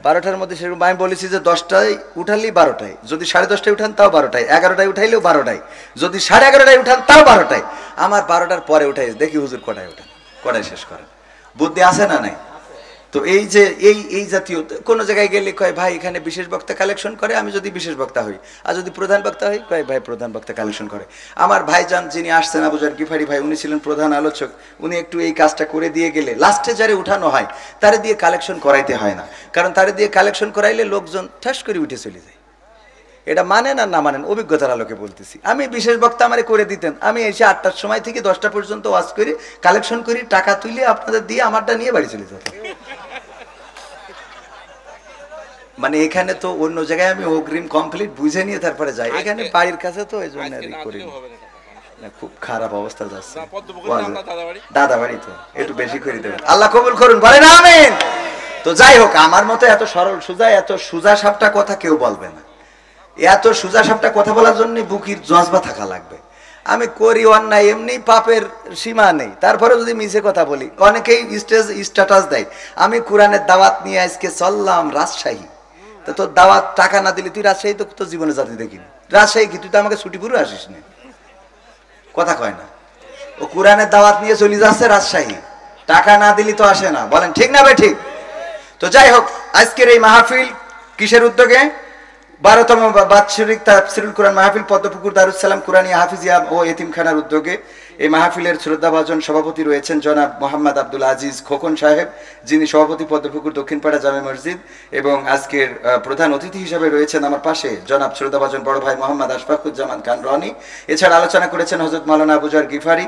12টার মধ্যে শেষ। আমি বলেছি যে 10টায় উঠালেই 12টায়, যদি 10:30টায় উঠান তাও 12টায়, 11টায় উঠাইলেও 12টায়, যদি 11:30টায় উঠান তাও 12টায়। আমার 12টার পরে উঠাই দেখি হুজুর কটায় উঠান, কড়াই শেষ করেন। বুদ্ধি আছে না নাই? তো এই যে এই জাতীয় কোনো জায়গায় গেলে কয় ভাই এখানে বিশেষ বক্তা কালেকশন করে, আমি যদি বিশেষ বক্তা হই, আর যদি প্রধান বক্তা হই কয় ভাই প্রধান বক্তা কালেকশন করে। আমার ভাইজান যিনি আসছেন আবু যর গিফারি ভাই, উনি ছিলেন প্রধান আলোচক, উনি একটু এই কাজটা করে দিয়ে গেলে লাস্টে যারে উঠানো হয় তারে দিয়ে কালেকশন করাইতে হয় না, কারণ তারে দিয়ে কালেকশন করাইলে লোকজন ঠাস করে উঠে চলে যায়। এটা মানেন আর না মানেন, অভিজ্ঞতার আলোকে বলতেছি। আমি বিশেষ বক্তা আমারে করে দিতেন, আমি এসে 8টার সময় থেকে 10টা পর্যন্ত ওয়াজ করি, কালেকশন করি, টাকা তুলে আপনাদের দিয়ে আমারটা নিয়ে বাড়ি চলে যেতাম। মানে এখানে তো অন্য জায়গায় আমি অগ্রিম কমপ্লিট বুঝে নিয়ে তারপরে যাই, এখানে বাড়ির কাছে তো এই জন্য করি না। খুব খারাপ অবস্থা যাচ্ছে, দাদা বাড়ি তো একটু বেশি করে দেবেন, আল্লাহ কবুল করুন, বলেন আমিন। তো যাই হোক, আমার মতো এত সরল সোজা, এত সোজা সাপটা কথা কেউ বলবে না। এত সোজা সাপটা কথা বলার জন্য বুকির জজবা থাকা লাগবে। আমি করি অন্যায়, এমনি পাপের সীমা নেই, তারপরে যদি মিছে কথা বলি, অনেকেই স্ট্যাটাস দেয় আমি কোরআনের দাওয়াত নিয়ে আজকে চললাম রাজশাহী। তো তোর দাওয়াত টাকা না দিলে তুই রাজশাহী তো তোর জীবনে জাতি দেখিনি। রাজশাহী কি তুই তো আমাকে ছুটি পুরো আসিস না, কথা কয় না। ও কোরআনের দাওয়াত নিয়ে চলে যাচ্ছে রাজশাহী, টাকা না দিলি তো আসে না, বলেন ঠিক না ভাই? ঠিক। তো যাই হোক, আজকের এই মাহফিল কিসের উদ্যোগে? 12তম বাৎসরিক তাফসীরুল কোরআন মাহফিল পদ্মপুকুর দারুস সালাম কুরআনিয়া হাফিজিয়া ও এতিমখানার উদ্যোগে। এই মাহফিলের শ্রদ্ধাভাজন সভাপতি রয়েছেন জনাব মোহাম্মদ আব্দুল আজিজ খোকন সাহেব, যিনি সভাপতি পদ্মপুকুর দক্ষিণপাড়া জামে মসজিদ, এবং আজকের প্রধান অতিথি হিসেবে রয়েছেন আমার পাশে জনাব শ্রদ্ধাভাজন বড় ভাই মোহাম্মদ আশফাকুজ্জামান খান রনি। এছাড়া আলোচনা করেছেন হযরত মাওলানা আবু যর গিফারি,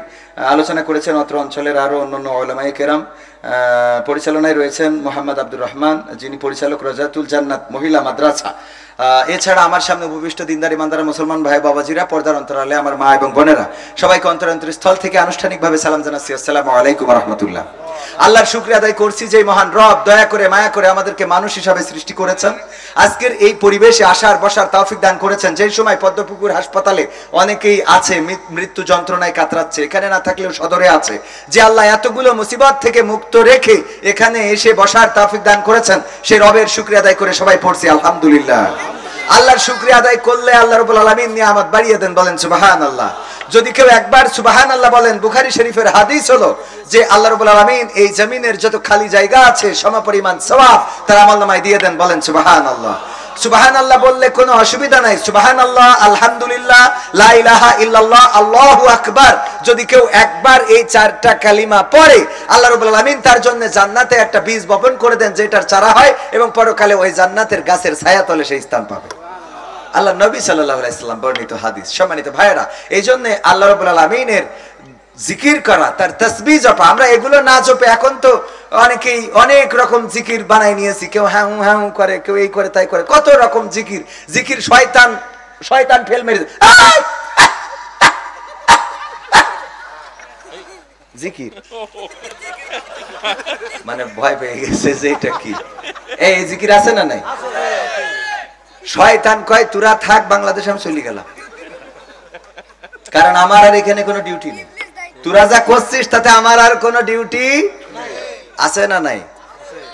আলোচনা করেছেন অত্র অঞ্চলের আরও অন্যান্য উলামায়ে কেরাম। পরিচালনায় রয়েছেন মোহাম্মদ আব্দুর রহমান, যিনি পরিচালক রাজাতুল জান্নাত মহিলা মাদ্রাসা। এছাড়া আমার সামনে উপবিষ্ট দিনদার ইমানদার মুসলমান ভাই বাবাজিরা, পর্দার অন্তরালে আমার মা এবং বোনেরা, সবাইকে অন্তরস্থল থেকে আনুষ্ঠানিকভাবে সালাম জানাচ্ছি, আসসালামু আলাইকুম ওয়া রাহমাতুল্লাহ। আল্লাহর শুকরিয়া আদায় করছি যে মহান রব দয়া করে মায়া করে আমাদেরকে মানুষ হিসাবে সৃষ্টি করেছেন, আজকের এই পরিবেশে আসার বসার তৌফিক দান করেছেন। যেই সময় পদ্মপুকুর হাসপাতালে অনেকেই আছে মৃত্যু যন্ত্রণায় কাতরাচ্ছে, এখানে না থাকলেও সদরে আছে, যে আল্লাহ এতগুলো মুসিবত থেকে মুক্ত রেখে এখানে এসে বসার তৌফিক দান করেছেন, সেই রবের শুকরিয়া আদায় করে সবাই পড়ছি আলহামদুলিল্লাহ। আল্লাহর শুকরিয়া আদায় করলে আল্লাহ রাব্বুল আলামিন নিয়ামত বাড়িয়ে দেন, বলেন সুবহানাল্লাহ। যদি কেউ একবার সুবহানাল্লাহ বলেন, বুখারী শরীফের হাদিস হলো যে আল্লাহ রাব্বুল আলামিন এই জমিনের যত খালি জায়গা আছে সমপরিমাণ সওয়াব তার আমলনামায় দিয়ে দেন, বলেন সুবহানাল্লাহ। সুবহানাল্লাহ বললে কোনো অসুবিধা নাই, সুবহানাল্লাহ, আলহামদুলিল্লাহ, লা ইলাহা ইল্লাল্লাহ, আল্লাহু আকবার, যদি কেউ একবার এই 4টা কালিমা পড়ে আল্লাহ রাব্বুল আলামিন তার জন্য জান্নাতে একটা বীজ বপন করে দেন, যেটার চারা হয় এবং পরকালে ওই জান্নাতের গাছের ছায়া তলে সেই স্থান পাবে। আল্লাহ নবী সাল্লাল্লাহু আলাইহি সাল্লাম বর্ণিত হাদিস। সম্মানিত ভাইয়েরা, এই জন্য আল্লাহ রাব্বুল আলামিনের জিকির করা, তার তাসবিহ জপা, আমরা এগুলো না জপে এখন তো অনেকেই অনেক রকম জিকির বানাই নিয়েছি, কেউ হ্যাঁ হ্যাঁ করে, কেউ এই করে তাই করে, কত রকম জিকির। জিকির শয়তান ফেল মেরে জিকির, মানে ভয় পেয়ে গেছে যে এটা কি। এই জিকির আছে না নাই? শয়তান কয় তোরা থাক বাংলাদেশে, আমি চলে গেলাম, কারণ আমার আর এখানে কোনো ডিউটি নেই, তোরা যা করছিস তাতে আমার আর কোনো ডিউটি আছে না নাই,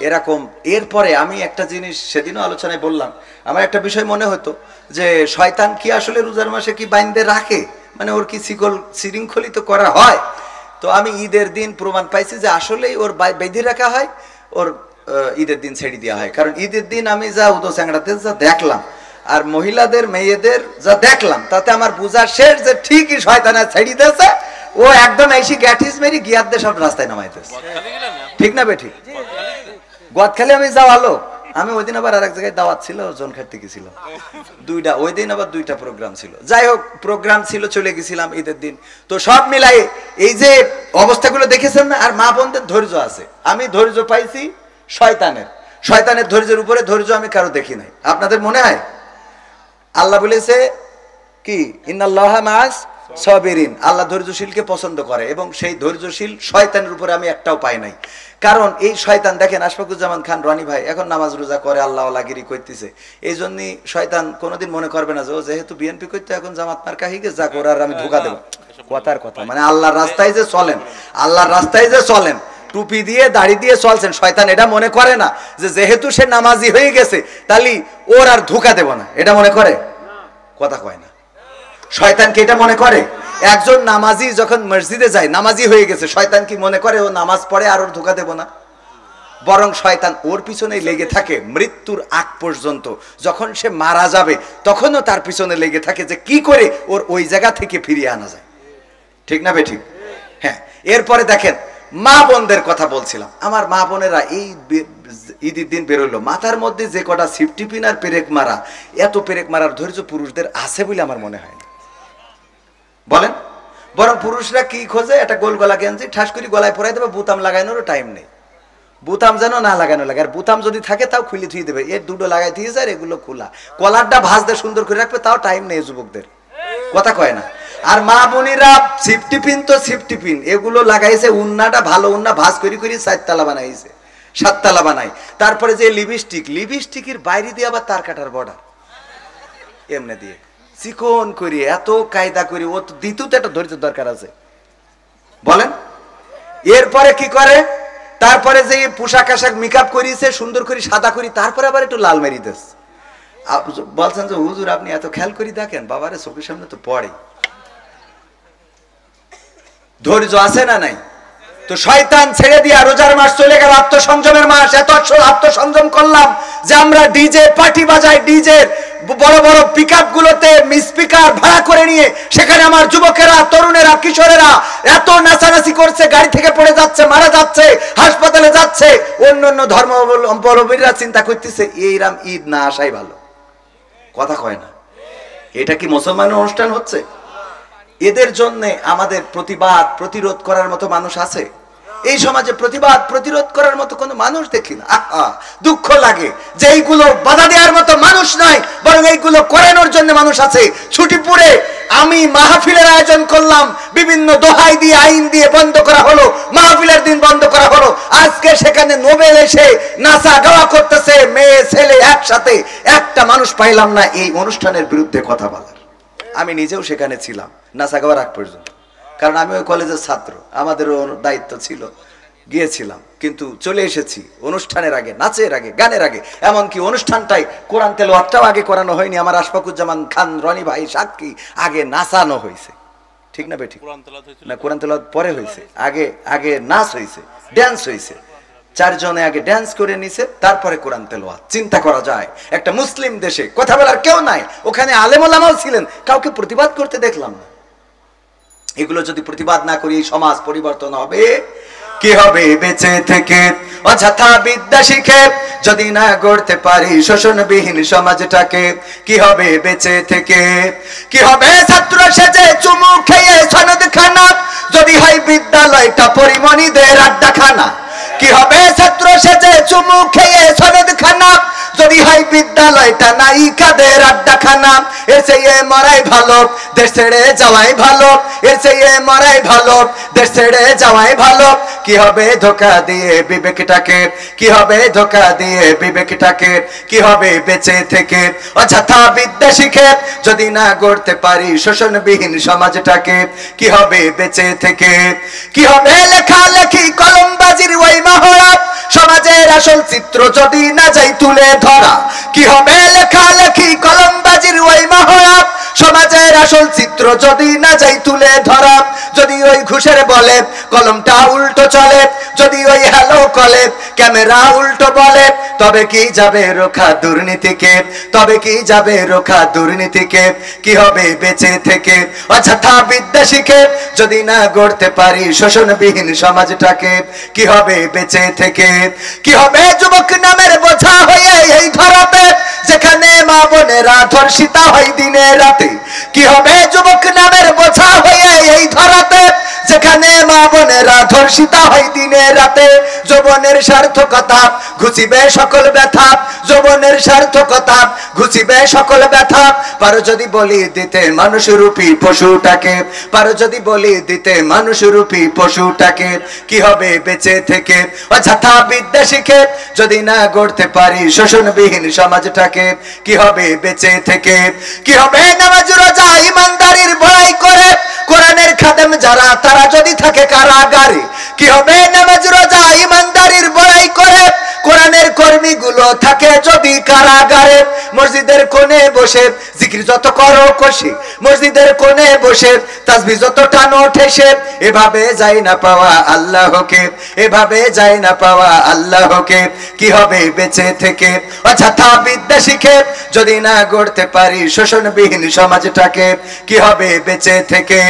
এরকম। এরপরে আমি একটা জিনিস সেদিনও আলোচনায় বললাম, আমার একটা বিষয় মনে হতো যে শয়তান কি আসলে রোজার মাসে কি বাইন্ধে রাখে, মানে ওর কি শৃঙ্খলিত করা হয়? তো আমি ঈদের দিন প্রমাণ পাইছি যে আসলেই ওর বেঁধে রাখা হয়, ওর ঈদের দিন ছেড়ে দেওয়া হয়। কারণ ঈদের দিন আমি যা উদো চ্যাংড়াতে যা দেখলাম, আর মহিলাদের মেয়েদের যা দেখলাম তাতে আমার বুঝা শেষ যে ঠিকই শয়তানা ছেড়ে দিয়েছে, ও একদম এসে গ্যাটিস মেরি গিয়ার দিয়ে সব রাস্তায় নামাইতেছে। ঠিক না বেঠিক? গদখালি আমি যাওয়ালো, আমি ওই দিন আবার আরেক জায়গায় দাওয়াত ছিল, জনখাট থেকে ছিল দুইটা, ওই দিন আবার দুইটা প্রোগ্রাম ছিল। যাই হোক, প্রোগ্রাম ছিল, চলে গেছিলাম ঈদের দিন। তো সব মিলাই এই যে অবস্থাগুলো দেখেছেন না, আর মা বোনদের ধৈর্য আছে। আমি ধৈর্য পাইছি শয়তানের ধৈর্যের উপরে ধৈর্য আমি কারো দেখি নাই। আপনাদের মনে হয়? আল্লাহ বলেছে কি, ইন্নাল্লাহা মাআস সাবিরিন, আল্লাহ ধৈর্যশীলকে পছন্দ করে, এবং সেই ধৈর্যশীল শয়তানের উপরে আমি একটাও পাই নাই। কারণ এই শয়তান দেখেন, আশফাকুজ্জামান খান রনি ভাই এখন নামাজ রোজা করে, আল্লাহ লাগিরি করতেছে, এই জন্যই শয়তান কোনোদিন মনে করবে না যে ও যেহেতু বিএনপি করতে এখন জামাত মার্কা হয়ে গেছে, যা করে আর আমি ধোকা দেবো। কথার কথা, মানে আল্লাহর রাস্তায় যে চলেন, টুপি দিয়ে দাড়ি দিয়ে চলছেন, শয়তান এটা মনে করে না যে যেহেতু সে নামাজি হয়ে গেছে তাহলে ওর আর ধোকা দেব না, এটা মনে করে? কথা কয় না। শয়তান কি এটা মনে করে? একজন নামাজি যখন মসজিদে যায়, নামাজি হয়ে গেছে, শয়তান কি মনে করে ও নামাজ পড়ে আর ওর ধোকা দেব না? বরং শয়তান ওর পিছনেই লেগে থাকে মৃত্যুর আগ পর্যন্ত। যখন সে মারা যাবে তখনও তার পিছনে লেগে থাকে যে কি করে ওর ওই জায়গা থেকে ফিরিয়ে আনা যায়। ঠিক না বেঠিক? হ্যাঁ। এরপরে দেখেন, মা বোনদের কথা বলছিলাম। আমার মা বোনেরা এই ঈদের দিন বেরোলো, মাথার মধ্যে যে কটা সিফটি পিন আর পেরেক মারা, এত পেরেক মারার ধৈর্য পুরুষদের আছে বলে আমার মনে হয় না। বলেন, বরং পুরুষরা কি খোঁজে, একটা গোল গলা গেঞ্জি ঠাস করে গলায় পরাই দেবে, বুতাম লাগানোরও টাইম নেই। বুতাম যেন না লাগানো লাগে, আর বুতাম যদি থাকে তাও খুলে থুয়ে দেবে, এর দুটো লাগাই দিয়েছে আর এগুলো খোলা, কলারটা ভাঁজতে সুন্দর করে রাখবে, তাও টাইম নেই যুবকদের। কথা কয় না। আর মা বোনেরা সিফটি পিন তো সিফটি পিন, এগুলো লাগাইছে, উন্নাটা ভালো উন্না ভাঁজ করে 4 বানাইছে, 7 বানাই। তারপরে যে লিপস্টিকের বাইরে দিয়ে আবার তার কাটার বর্ডার এমনি দিয়ে চিকন করি, এত কায়দা করি, ও তো দ্বিতীয়তে একটা ধৈর্যের দরকার আছে। বলেন, এরপরে কি করে? তারপরে যে পোশাক আশাক মেকআপ করিয়েছে সুন্দর করে সাদা করি, তারপরে আবার একটু লাল মেরি দেশ। বলছেন যে হুজুর আপনি এত খেয়াল করে দেখেন, বাবারে চোখের সামনে তো পড়ে। ধৈর্য আছে না নাই? তো শয়তান ছেড়ে দিয়া রোজার মাস চলে গেল, আত্মসংযমের মাস। এত আত্মসংযম করলাম যে আমরা ডিজে পার্টি বাজাই, ডিজে বড় বড় পিকআপ গুলোতে স্পিকার ভাড়া করে নিয়ে সেখানে আমার যুবকেরা, তরুণেরা, কিশোরেরা এত নাচানাচি করছে, গাড়ি থেকে পড়ে যাচ্ছে, মারা যাচ্ছে, হাসপাতালে যাচ্ছে। অন্য ধর্মাবলম্বীরা চিন্তা করতেছে এইরাম ঈদ না আসাই ভালো। কথা কয় না। এটা কি মুসলমানের অনুষ্ঠান হচ্ছে? এদের জন্য আমাদের প্রতিবাদ প্রতিরোধ করার মতো মানুষ আছে? এই সমাজে প্রতিবাদ প্রতিরোধ করার মতো কোনো মানুষ দেখি না। দুঃখ লাগে যে এইগুলো বাধা দেওয়ার মতো মানুষ নাই, বরং এইগুলো করানোর জন্য মানুষ আছে। ছুটিপুরে আমি মাহফিলের আয়োজন করলাম, বিভিন্ন দোহাই দিয়ে আইন দিয়ে বন্ধ করা হলো, মাহফিলের দিন বন্ধ করা হলো। আজকে সেখানে নোবেল এসে নাচা গাওয়া করতেছে, মেয়ে ছেলে একসাথে, একটা মানুষ পাইলাম না এই অনুষ্ঠানের বিরুদ্ধে কথা বলার। আমি নিজেও সেখানে ছিলাম নাচা গাওয়ার আগ পর্যন্ত, কারণ আমি ওই কলেজের ছাত্র, আমাদেরও দায়িত্ব ছিল, গিয়েছিলাম। কিন্তু চলে এসেছি অনুষ্ঠানের আগে, নাচের আগে, গানের আগে। এমনকি অনুষ্ঠানটাই কোরআন তেলাওয়াতটাও আগে করানো হয়নি। আমার আশফাকুজ্জামান খান রনি ভাই সাক্ষী, আগে নাচানো হয়েছে। ঠিক না বেঠিক? না, কোরআন তেলাওয়াত পরে হয়েছে, আগে নাচ হয়েছে, ড্যান্স হয়েছে। 4 জনে আগে ড্যান্স করে নিছে, তারপরে কোরআন তেলাওয়াত। চিন্তা করা যায়, একটা মুসলিম দেশে কথা বলার কেউ নাই, ওখানে আলেম ওলামাও ছিলেন, কাউকে প্রতিবাদ করতে দেখলাম না। এগুলো যদি প্রতিবাদ না করি এই সমাজ পরিবর্তন হবে কি হবে? বেঁচে থেকে অযথা বিদ্যা শিখে যদি না গড়তে পারি শোষণবিহীন সমাজটাকে, কি হবে বেঁচে থেকে? কি হবে ছাত্র সেজে চুমু খেয়ে সনদ খানা, যদি হয় বিদ্যালয়টা পরিমণিদের আড্ডাখানা? কি হবে ছাত্র সেজে চুমু খেয়ে সনদ খানা, যদি হয় বিদ্যালয়টা নায়িকাদের আড্ডাখানা? এর চেয়ে মরাই ভালো, দেশ ছেড়ে যাওয়াই ভালো, এর চেয়ে মরাই ভালো, দেশ ছেড়ে যাওয়াই ভালো। কি হবে ধোকা দিয়ে বিবেকটাকে, কি হবে ধোকা দিয়ে বিবেকটাকে? কি হবে বেঁচে থেকে অযথা বিদ্যা শিখে যদি না গড়তে পারি শোষণবিহীন সমাজটাকে? কি হবে বেঁচে থেকে? কি হবে লেখালেখি কলমবাজির ওই মহড়া, সমাজের আসল চিত্র যদি না যাই তুলে ধরা? কি হবে লেখালেখি কলমবাজির ওই মহড়া, সমাজের আসল চিত্র যদি না যাই তুলে ধরা? যদি ওই ঘুষের বলে কলমটা উল্টো চলে, যদি ওই হ্যালো কলে ক্যামেরা উল্টো বলে, তবে কি যাবে রোখা দুর্নীতিকে, তবে কি যাবে রোখা দুর্নীতিকে, কি হবে বেঁচে থেকে অযথা বিদ্যা শিখে যদি না গড়তে পারি শোষণবিহীন সমাজটাকে, কি হবে বেঁচে থেকে, কি হবে যুবক নামের বোঝা হয়ে এই ধরাতে যেখানে মা বোনেরা ধর্ষিতা হয় দিনে রাতে, কি হবে যুবক নামের বোঝা হয়ে এই ধরাতে যেখানে মা বোনেরা ধর্ষিতা হয় দিনে রাতে, যৌবনের সার্থকতা ঘুচিবে সকল ব্যথা, যৌবনের সার্থকতা ঘুচিবে সকল ব্যথা, পারো যদি বলি দিতে মানুষরূপী পশুটাকে, পারো যদি বলি দিতে মানুষরূপী পশুটাকে, কি হবে বেঁচে থেকে অযথা বিদ্যা শিখে যদি না গড়তে পারি শোষণবিহীন সমাজটাকে, কি হবে বেঁচে থেকে, কি হবে নামাজ রোজা ইমানদারির বড়াই করে কোরআনের খাদেম যারা তারা যদি থাকে কারাগারে, কি হবে নামাজ রোজা ইমানদারির বড়াই করে কোরআনের কর্মীগুলো থাকে যদি কারাগারে, মসজিদের কোণে বসে জিকির যত করো কষি, মসজিদের কোণে বসে তাসবিহ যত টানো ঠেসে, এভাবে যাই না পাওয়া আল্লাহকে, এভাবে যাই না পাওয়া আল্লাহকে, কি হবে বেঁচে থেকে অযথা বিদ্যা শিখে যদি না গড়তে পারি শোষণবিহীন সমাজটাকে, কি হবে বেঁচে থেকে,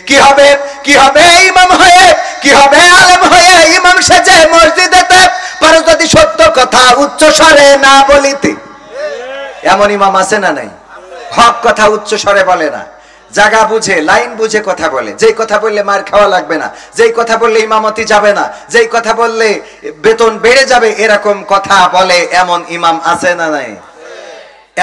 কি হবে, কি হবে ইমাম হয়ে, কি হবে আলেম হয়ে ইমাম সেজে মসজিদেতে, পারো যদি সত্য কথা উচ্চ স্বরে না বলিতে, এমন ইমাম আছে না নাই? হক কথা উচ্চ স্বরে বলে না, জায়গা বুঝে লাইন বুঝে কথা বলে, যেই কথা বললে মার খাওয়া লাগবে না, যেই কথা বললে ইমামতি যাবে না, যেই কথা বললে বেতন বেড়ে যাবে, এরকম কথা বলে এমন ইমাম আছে না নাই?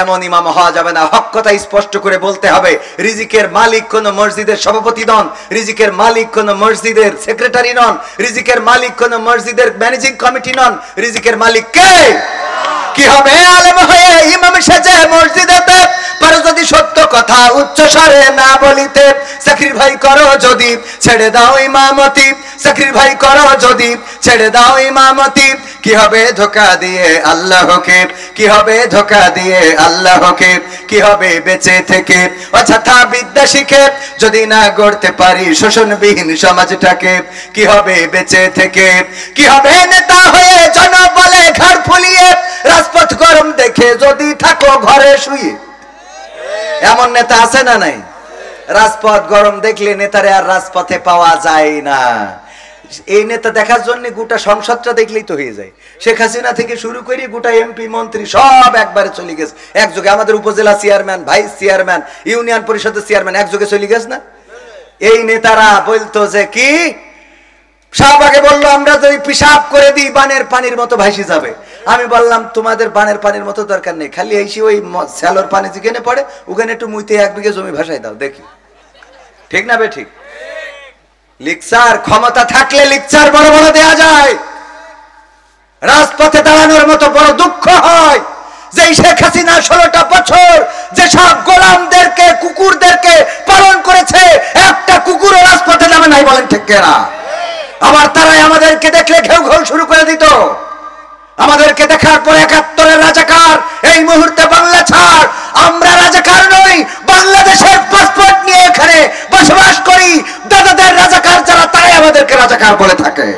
এমন ইমাম হওয়া যাবে না। হক কথা স্পষ্ট করে বলতে হবে। রিজিকের মালিক কোন মসজিদের সভাপতি নন, রিজিকের মালিক কোন মসজিদের সেক্রেটারি নন, রিজিকের মালিক কোন মসজিদের ম্যানেজিং কমিটি নন, রিজিকের মালিক কে? কি হবে আলেম হয়ে ইমাম সেজে মসজিদেতে, পারো যদি সত্য কথা উচ্চ স্বরে না বলিতে, চাকরির ভাই করো যদি ছেড়ে দাও ইমামতি, চাকরির ভাই করো যদি ছেড়ে দাও ইমামতি, কি হবে ধোঁকা দিয়ে আল্লাহকে, কি হবে ধোঁকা দিয়ে আল্লাহকে, কি হবে বেঁচে থেকে অযথা বিদ্যা শিখে যদি না গড়তে পারি শোষণবিহীন সমাজটাকে, কি হবে বেঁচে থেকে, কি হবে নেতা হয়ে জনবলে ঘাড় ফুলিয়ে রাজপথ গরম দেখে যদি থাকো ঘরে শুয়ে, এমন নেতা আছে না নাই? রাজপথ গরম দেখলে নেতারে আর রাজপথে পাওয়া যায় না। এই নেতা দেখার জন্য গোটা সংসদটা দেখলেই তো হয়ে যায়। শেখ হাসিনা থেকে শুরু করে গোটা এমপি মন্ত্রী সব একবারে চলে গেছে একযোগে। আমাদের উপজেলা চেয়ারম্যান, ভাইস চেয়ারম্যান, ইউনিয়ন পরিষদের চেয়ারম্যান একযোগে চলে গেছে না? এই নেতারা বলতো যে কি শাহবাগে বললো আমরা যদি পিশাব করে দিই বানের পানির মতো ভাসি যাবে। আমি বললাম তোমাদের বানের পানির মতো দরকার নেই, খালি এসে ওই স্যালোর পানি যেখানে পড়ে ওখানে একটু মুইতে 1 বিঘে জমি ভাসাই দাও দেখি, ঠিক না বে ঠিক? লিকচার ক্ষমতা থাকলে লিকচার বড় বড় দেয়া যায়। রাজপথে দাঁড়ানোর মতো বড় দুঃখ হয় যে শেখ হাসিনা 16টা বছর যেসব গোলামদেরকে কুকুরদেরকে পালন করেছে, একটা কুকুরও রাজপথে নামে নাই, বলেন ঠিক কিনা? আবার তারাই আমাদেরকে দেখলে ঘেউ ঘেউ শুরু করে দিত। আমাদেরকে দেখার পর 71-এর রাজাকার, এই মুহূর্তে বাংলা ছাড়, আমরা রাজাকার নই, বাংলাদেশের পাসপোর্ট নিয়ে এখানে বসবাস করি। দাদাদের রাজাকার যারা তারাই আমাদেরকে রাজাকার বলে থাকে।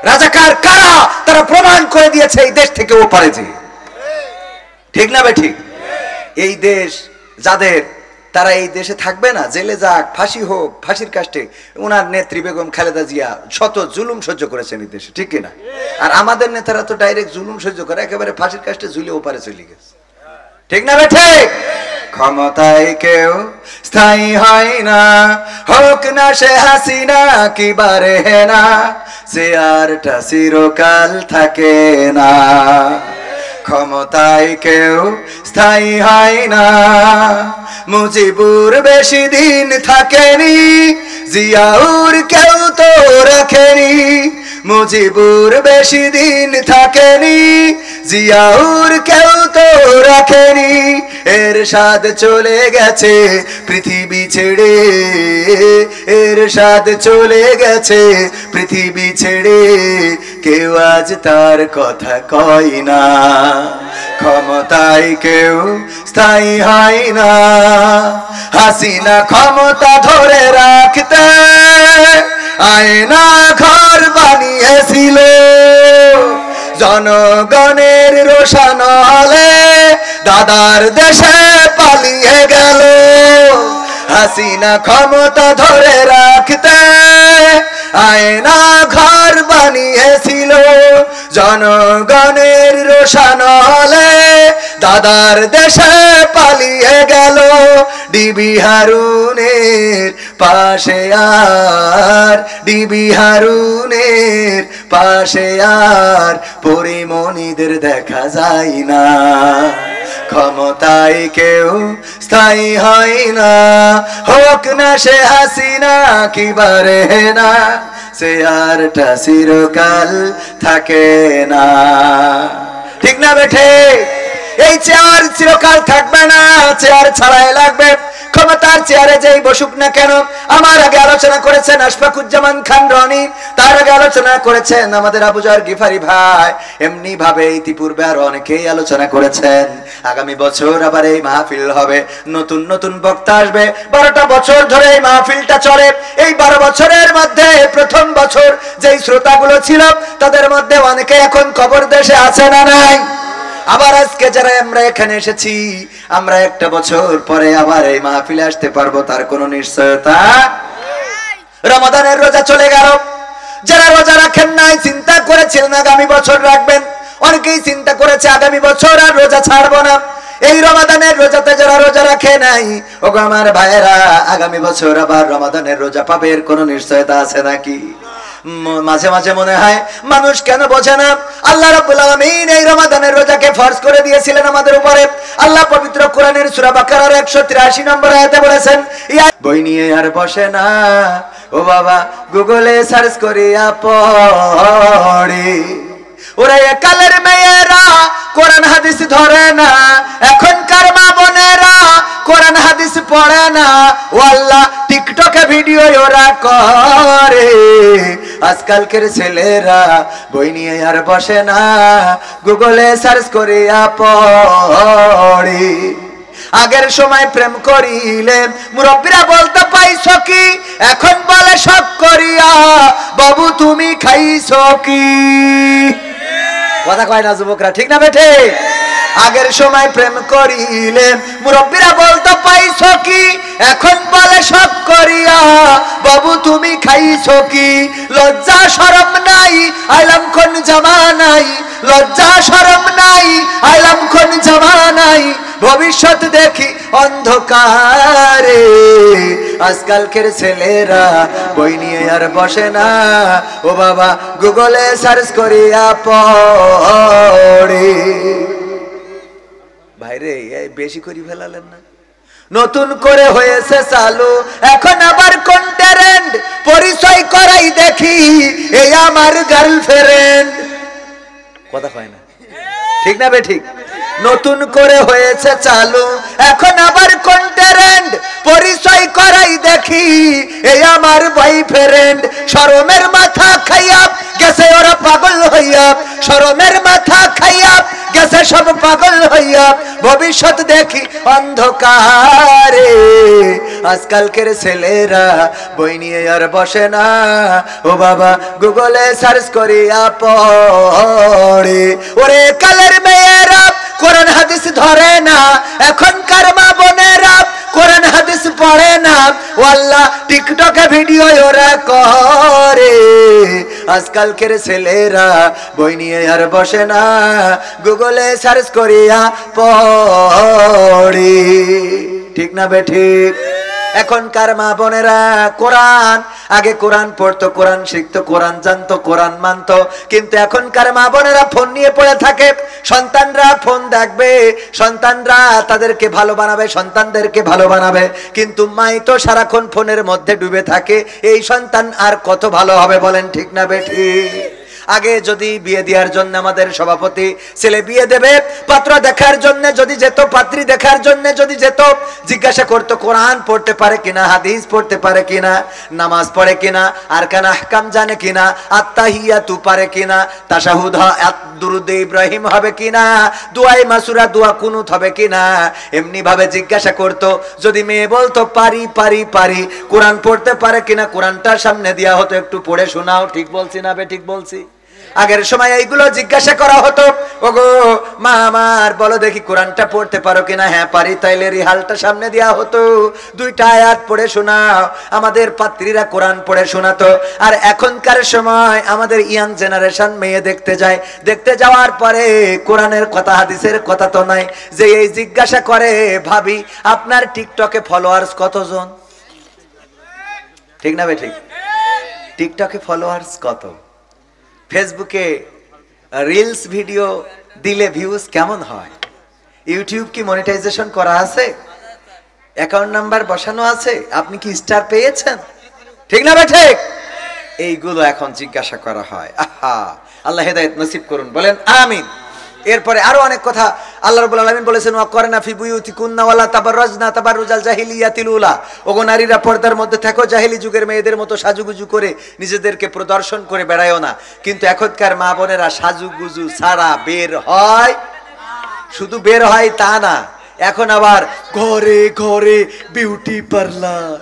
রাজাকার কারা তারা প্রমাণ করে দিয়েছে এই দেশ থেকে ওপারে যে, ঠিক না বে ঠিক? এই দেশ যাদের, তারা এই দেশে থাকবে না, জেলে যাক, ফাঁসি হোক, ফাঁসির কাস্টে। ওনার নেত্রী বেগম খালেদা জিয়া শত জুলুম সহ্য করেছেন এই দেশে, ঠিক কিনা? আর আমাদের নেতারা তো ডাইরেক্ট জুলুম সহ্য করে একেবারে ফাঁসির কাস্টে ঝুলে ওপারে চলে গেছে, ঠিক না বেঠে? ক্ষমতায় কেউ স্থায়ী হয় না, হোক না সে হাসিনা কি বারে না, সে আরটা চিরকাল থাকে না। ক্ষমতায় কেউ স্থায়ী হয় না, মুজিবুর বেশি দিন থাকেনি, জিয়াউর কেউ তো রাখেনি। মুজিবুর বেশি দিন থাকেনি, জিয়াউর কেউ তো রাখেনি। এরশাদ চলে গেছে পৃথিবী ছেড়ে, এরশাদ চলে গেছে পৃথিবী ছেড়ে, কেউ আজ তার কথা কয় না, ক্ষমতায় কেউ স্থায়ী হয় না। হাসিনা ক্ষমতা ধরে রাখতে আয়না ঘর বানিয়েছিল, জনগণের রোশন হলে দাদার দেশে পালিয়ে গেল। হাসিনা ক্ষমতা ধরে রাখতে আয়না ঘর বানিয়েছিল, জনগণের রোশন হলে দাদার দেশে পালিয়ে গেল। ডিবি হারুনের পাশে আর, ডিবি হারুনের পাশে আর পরিমণিদের দেখা যায় না, ক্ষমতায় কেউ স্থায়ী হয় না। হোক না সে হাসিনা কিবারে না, সে আরটা চিরকাল থাকে না। ঠিক না বেঠে? এই চেয়ার চিরকাল থাকবে না, চেয়ার ছাড়াই লাগবে। ক্ষমতার চেয়ারে যেই বসুক না কেন, আমার আগে আলোচনা করেছেন আশফাকুজ্জামান খান রনি, তার আগে আলোচনা করেছেন আমাদের আবু জর গিফারি ভাই, এমনি ভাবে ইতিপূর্বে আরো অনেকেই আলোচনা করেছেন। আগামী বছর আবার এই মাহফিল হবে, নতুন নতুন বক্তা আসবে। 12টা বছর ধরে এই মাহফিলটা চলে। এই 12 বছরের মধ্যে প্রথম বছর যেই শ্রোতাগুলো ছিল তাদের মধ্যে অনেকে এখন কবর দেশে আছে না নাই? আবার আজকে যারা আমরা এখানে এসেছি, আমরা একটা বছর পরে আবার এই মাহফিলে আসতে পারবো, তার কোনো নিশ্চয়তা। রমাদানের রোজা চলে গেল, যারা রোজা রাখেন নাই চিন্তা করেছিলেন আগামী বছর রাখবেন, অনেকেই চিন্তা করেছে আগামী বছর আর রোজা ছাড়বো না। এই রমাদানের রোজাতে যারা রোজা রাখে নাই, ওগো আমার ভাইয়েরা, আগামী বছর আবার রমাদানের রোজা পাবে, এর কোনো নিশ্চয়তা আছে নাকি? মাঝে মাঝে মনে হয় মানুষ কেন বোঝে না, আল্লাহ রাব্বুল আলামিন এই রমাদানের রোজাকে ফরজ করে দিয়েছিলেন আমাদের উপরে। আল্লাহ পবিত্র কোরআনের সূরা বাকারার 183 নম্বর আয়াতে বলেছেন, বই নিয়ে আর বসে না ও বাবা, গুগলে সার্চ করিয়া পড়ে। ওরা কালের মেয়েরা কোরআন হাদিস ধরে না, এখনকার মা বোনেরা কোরআন হাদিস পড়ে না, ও আল্লাহ টিকটকে ভিডিও ওরা করে। আজকালকের ছেলেরা বই নিয়ে আর বসে না, গুগলে সার্চ করিয়া পড়ে। আগের সময় প্রেম করিলে মুরব্বীরা বলতে পাইছো কি, এখন বলে শখ করিয়া বাবু তুমি খাইছো কি? কথা কয় না যুবকরা, ঠিক না বেঠে? আগের সময় প্রেম করিলে মুরব্বীরা বলতে পাইছো কি, এখন বলে শখ করিয়া বাবু তুমি খাইছো কি? লজ্জা শরম নাই আইলাম কোন জামানাই, লজ্জা শরম নাই আইলাম কোন জামানাই, ভবিষ্যৎ দেখি অন্ধকারে। আজকালকের ছেলেরা বই নিয়ে আর বসে না, ও বাবা গুগলে সার্চ করিয়া পড়ে। ভাইরে বেশি করে ফেলালেন না? নতুন করে হয়েছে চালু এখন আবার কোন ট্রেন্ড, পরিচয় করাই দেখি এই আমার গার্লফ্রেন্ড। কথা হয় না, ঠিক না বে ঠিক? নতুন করে হয়েছে চালু এখন আবার কোন ট্রেন্ড, পরিচয় করাই দেখি এই আমার বয়ফ্রেন্ড। শরমের মাথা খাইয়া গেছে ওরা পাগল হইয়া, শরমের মাথা খাইয়া গেছে সব পাগল হইয়া, ভবিষ্যৎ দেখি অন্ধকারে। আজকালকের ছেলেরা বই নিয়ে আর বসে না, ও বাবা গুগলে সার্চ করিয়া পড়ে। ওরে কালের মেয়েরা কোরআন হাদিস ধরে না, এখনকার মা বোনেরা কোরআন হাদিস পড়ে না, ও আল্লাহ টিকটকে ভিডিও ওরা করে। আজকালকের ছেলেরা বই নিয়ে আর বসে না, গুগলে সার্চ করিয়া পড়ে। ঠিক না বে ঠিক? এখনকার মা বোনেরা কোরআন, আগে কোরআন পড়তো, কোরআন শিখতো, কোরআন জানতো, কোরআন মানতো, কিন্তু এখনকার মা বোনেরা ফোন নিয়ে পড়ে থাকে। সন্তানরা ফোন দেখবে, সন্তানরা তাদেরকে ভালো বানাবে, সন্তানদেরকে ভালো বানাবে, কিন্তু মাই তো সারাক্ষণ ফোনের মধ্যে ডুবে থাকে। এই সন্তান আর কত ভালো হবে বলেন, ঠিক না বেঠি? আগে যদি বিয়ে দেওয়ার জন্য আমাদের সভাপতি ছেলে বিয়ে দেবে, পাত্র দেখার জন্য যদি যেত, পাত্রী দেখার জন্য যদি যেত, জিজ্ঞাসা করতো কোরআন পড়তে পারে কিনা, হাদিস পড়তে পারে কিনা, নামাজ পড়ে কিনা, আরকান আহকাম জানে কিনা, আত্তাহিয়াতু পারে কিনা, তাশাহুদ দুরুদ ইব্রাহিম হবে কিনা, দুআয়ে মাসুরা দোয়া কুনুত হবে কিনা, এমনি ভাবে জিজ্ঞাসা করতো। যদি মেয়ে বলতো পারি পারি পারি, কোরআন পড়তে পারে কিনা, কোরআনটা সামনে দেয়া হতো, একটু পড়ে শোনাও। ঠিক বলছি না বে ঠিক বলছি? আগের সময় এইগুলো জিজ্ঞাসা করা হতো। ওগো মা আমার, বলো দেখি কোরআনটা পড়তে পারো কিনা? হ্যাঁ পারি। তাইলে রিহালটা সামনে দেয়া হতো, দুইটা আয়াত পড়ে শোনাও। আমাদের পাত্রীরা কোরআন পড়ে শোনাতো। আর এখনকার সময় আমাদের ইয়াং জেনারেশন মেয়ে দেখতে যায়, দেখতে যাওয়ার পরে কোরআনের কথা হাদিসের কথা তো নাই, যে এই জিজ্ঞাসা করে ভাবি আপনার টিকটকে ফলোয়ার্স কতজন? ঠিক না বে ঠিক? টিকটকে ফলোয়ার্স কত? ফেসবুকে রিলস ভিডিও দিলে ভিউজ কেমন হয়? ইউটিউব কি মনিটাইজেশন করা আছে? অ্যাকাউন্ট নাম্বার বসানো আছে? আপনি কি স্টার পেয়েছেন? ঠিক না ঠিক? এইগুলো এখন জিজ্ঞাসা করা হয়। আহা, আল্লাহ হেদায়েত নসিব করুন, বলেন আমিন। এরপরে আরো অনেক কথা আল্লাহ রাব্বুল আলামিন বলেছেন, ওয়া করনা ফি বুয়ুতিকুন্না ওয়ালা তাবাররাজনা তাবাররুজাল জাহিলিয়াতিল উলা। ওগো নারীরা পর্দার মধ্যে থাকো, জাহেলি যুগের মেয়েদের মতো সাজুগুজু করে নিজেদেরকে প্রদর্শন করে বেড়ায়ও না। কিন্তু এখনকার মা বোনেরা সাজুগুজু ছাড়া বের হয়, শুধু বের হয় তা না, এখন আবার ঘরে ঘরে বিউটি পার্লার।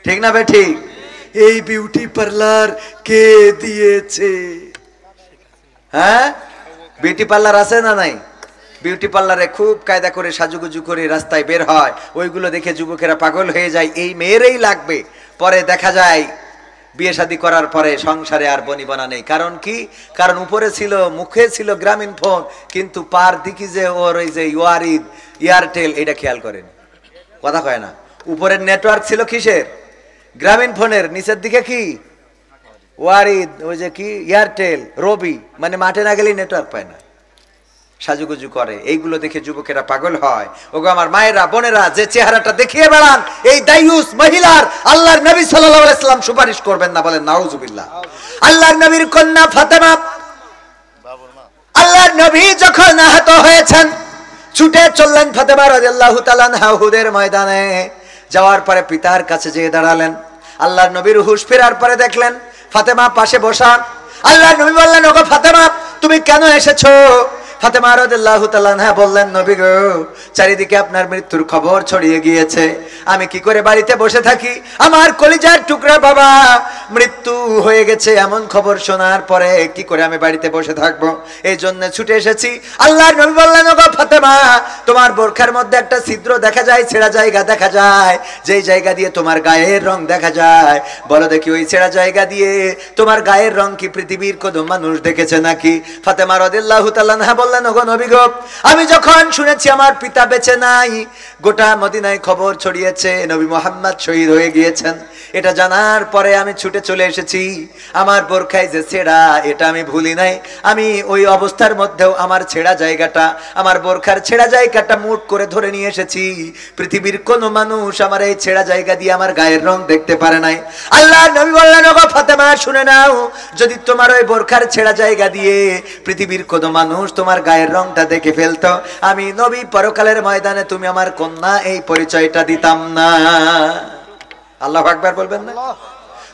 ঠিক না ভাই ঠিক? এই বিউটি পার্লার কে দিয়েছে? হ্যাঁ, বিউটি পার্লার আছে না নাই? বিউটি পার্লারে খুব কায়দা করে সাজুগুজু করে রাস্তায় বের হয়, ওইগুলো দেখে যুবকেরা পাগল হয়ে যায়, এই মেয়েরই লাগবে। পরে দেখা যায় বিয়ে শাদী করার পরে সংসারে আর বনিবনা নেই। কারণ কি? কারণ উপরে ছিল, মুখে ছিল গ্রামীণ ফোন, কিন্তু পার দিকে যে ওর ওই যে এয়ারটেল, এটা খেয়াল করেন, কথা কয় না। উপরের নেটওয়ার্ক ছিল কিসের? গ্রামীণ ফোনের। নিচের দিকে কি? ওয়ারিদ, ওই যে কি এয়ারটেল, রবি, মানে মাঠে না গেলেই নেটওয়ার্ক পায় না, সাজুগুজু করে। এইগুলো দেখে যুবকেরা পাগল হয়। ওগো আমার মায়েরা বোনেরা, যে চেহারাটা দেখিয়ে বেড়ান, এই দায়ুস মহিলার আল্লাহর নবী সাল্লাল্লাহু আলাইহি ওয়াসাল্লাম সুপারিশ করবেন না, বলেন নাউজুবিল্লাহ। আল্লাহর নবীর কন্যা ফাতেমা, আল্লাহর নবী যখন আহত হয়েছেন, ছুটে চললেন ফাতেমা রাদিয়াল্লাহু তাআলা আনহা উহুদের ময়দানে। যাওয়ার পরে পিতার কাছে যেয়ে দাঁড়ালেন। আল্লাহর নবীর হুঁশ ফেরার পরে দেখলেন ফাতেমা পাশে বসা। আল্লাহর নবী বললেন, ওগো ফাতেমা, তুমি কেন এসেছো? ফাতেমা রাদিয়াল্লাহু তাআলা আনহা বললেন, নবী গো, চারিদিকে আপনার মৃত্যুর খবর ছড়িয়ে গিয়েছে, আমি কি করে বাড়িতে বসে থাকি? আমার কলিজার টুকরা বাবা মৃত্যু হয়ে গেছে, এমন খবর শোনার পরে কি করে আমি বাড়িতে বসে থাকবো? এই জন্য ছুটে এসেছি। আল্লাহর নবী বললেন, ওগো ফাতেমা, তোমার বোরখার মধ্যে একটা ছিদ্র দেখা যায়, ছেঁড়া জায়গা দেখা যায়, যেই জায়গা দিয়ে তোমার গায়ের রং দেখা যায়। বলো দেখি, ওই ছেঁড়া জায়গা দিয়ে তোমার গায়ের রং কি পৃথিবীর কোনো মানুষ দেখেছে নাকি? ফাতেমা রাদিয়াল্লাহু তাআলা আনহা বললেন, ওগো নবী গো, আমি যখন শুনেছি আমার পিতা বেঁচে নাই, গোটা মদিনায় খবর ছড়িয়েছে নবী মুহাম্মদ শহীদ হয়ে গিয়েছেন, এটা জানার পরে আমি ছুটে চলে এসেছি। আমার বোরখায় যে ছেঁড়া, এটা আমি ভুলি নাই। আমি ওই অবস্থার মধ্যেও আমার ছেঁড়া জায়গাটা, আমার বোরখার ছেঁড়া জায়গাটা মুঠ করে ধরে নিয়ে এসেছি। পৃথিবীর কোনো মানুষ আমার এই ছেঁড়া জায়গা দিয়ে আমার গায়ের রং দেখতে পারে নাই। আল্লাহর নবী বললেন, ওগো ফাতেমা, শুনে নাও, যদি তোমার ওই বোরখার ছেঁড়া জায়গা দিয়ে পৃথিবীর কোনো মানুষ তোমার গায়ের রংটা দেখে ফেলতো, আমি নবী পরকালের ময়দানে তুমি আমার কন্যা এই পরিচয়টা দিতাম না। আল্লাহু আকবার বলবেন না?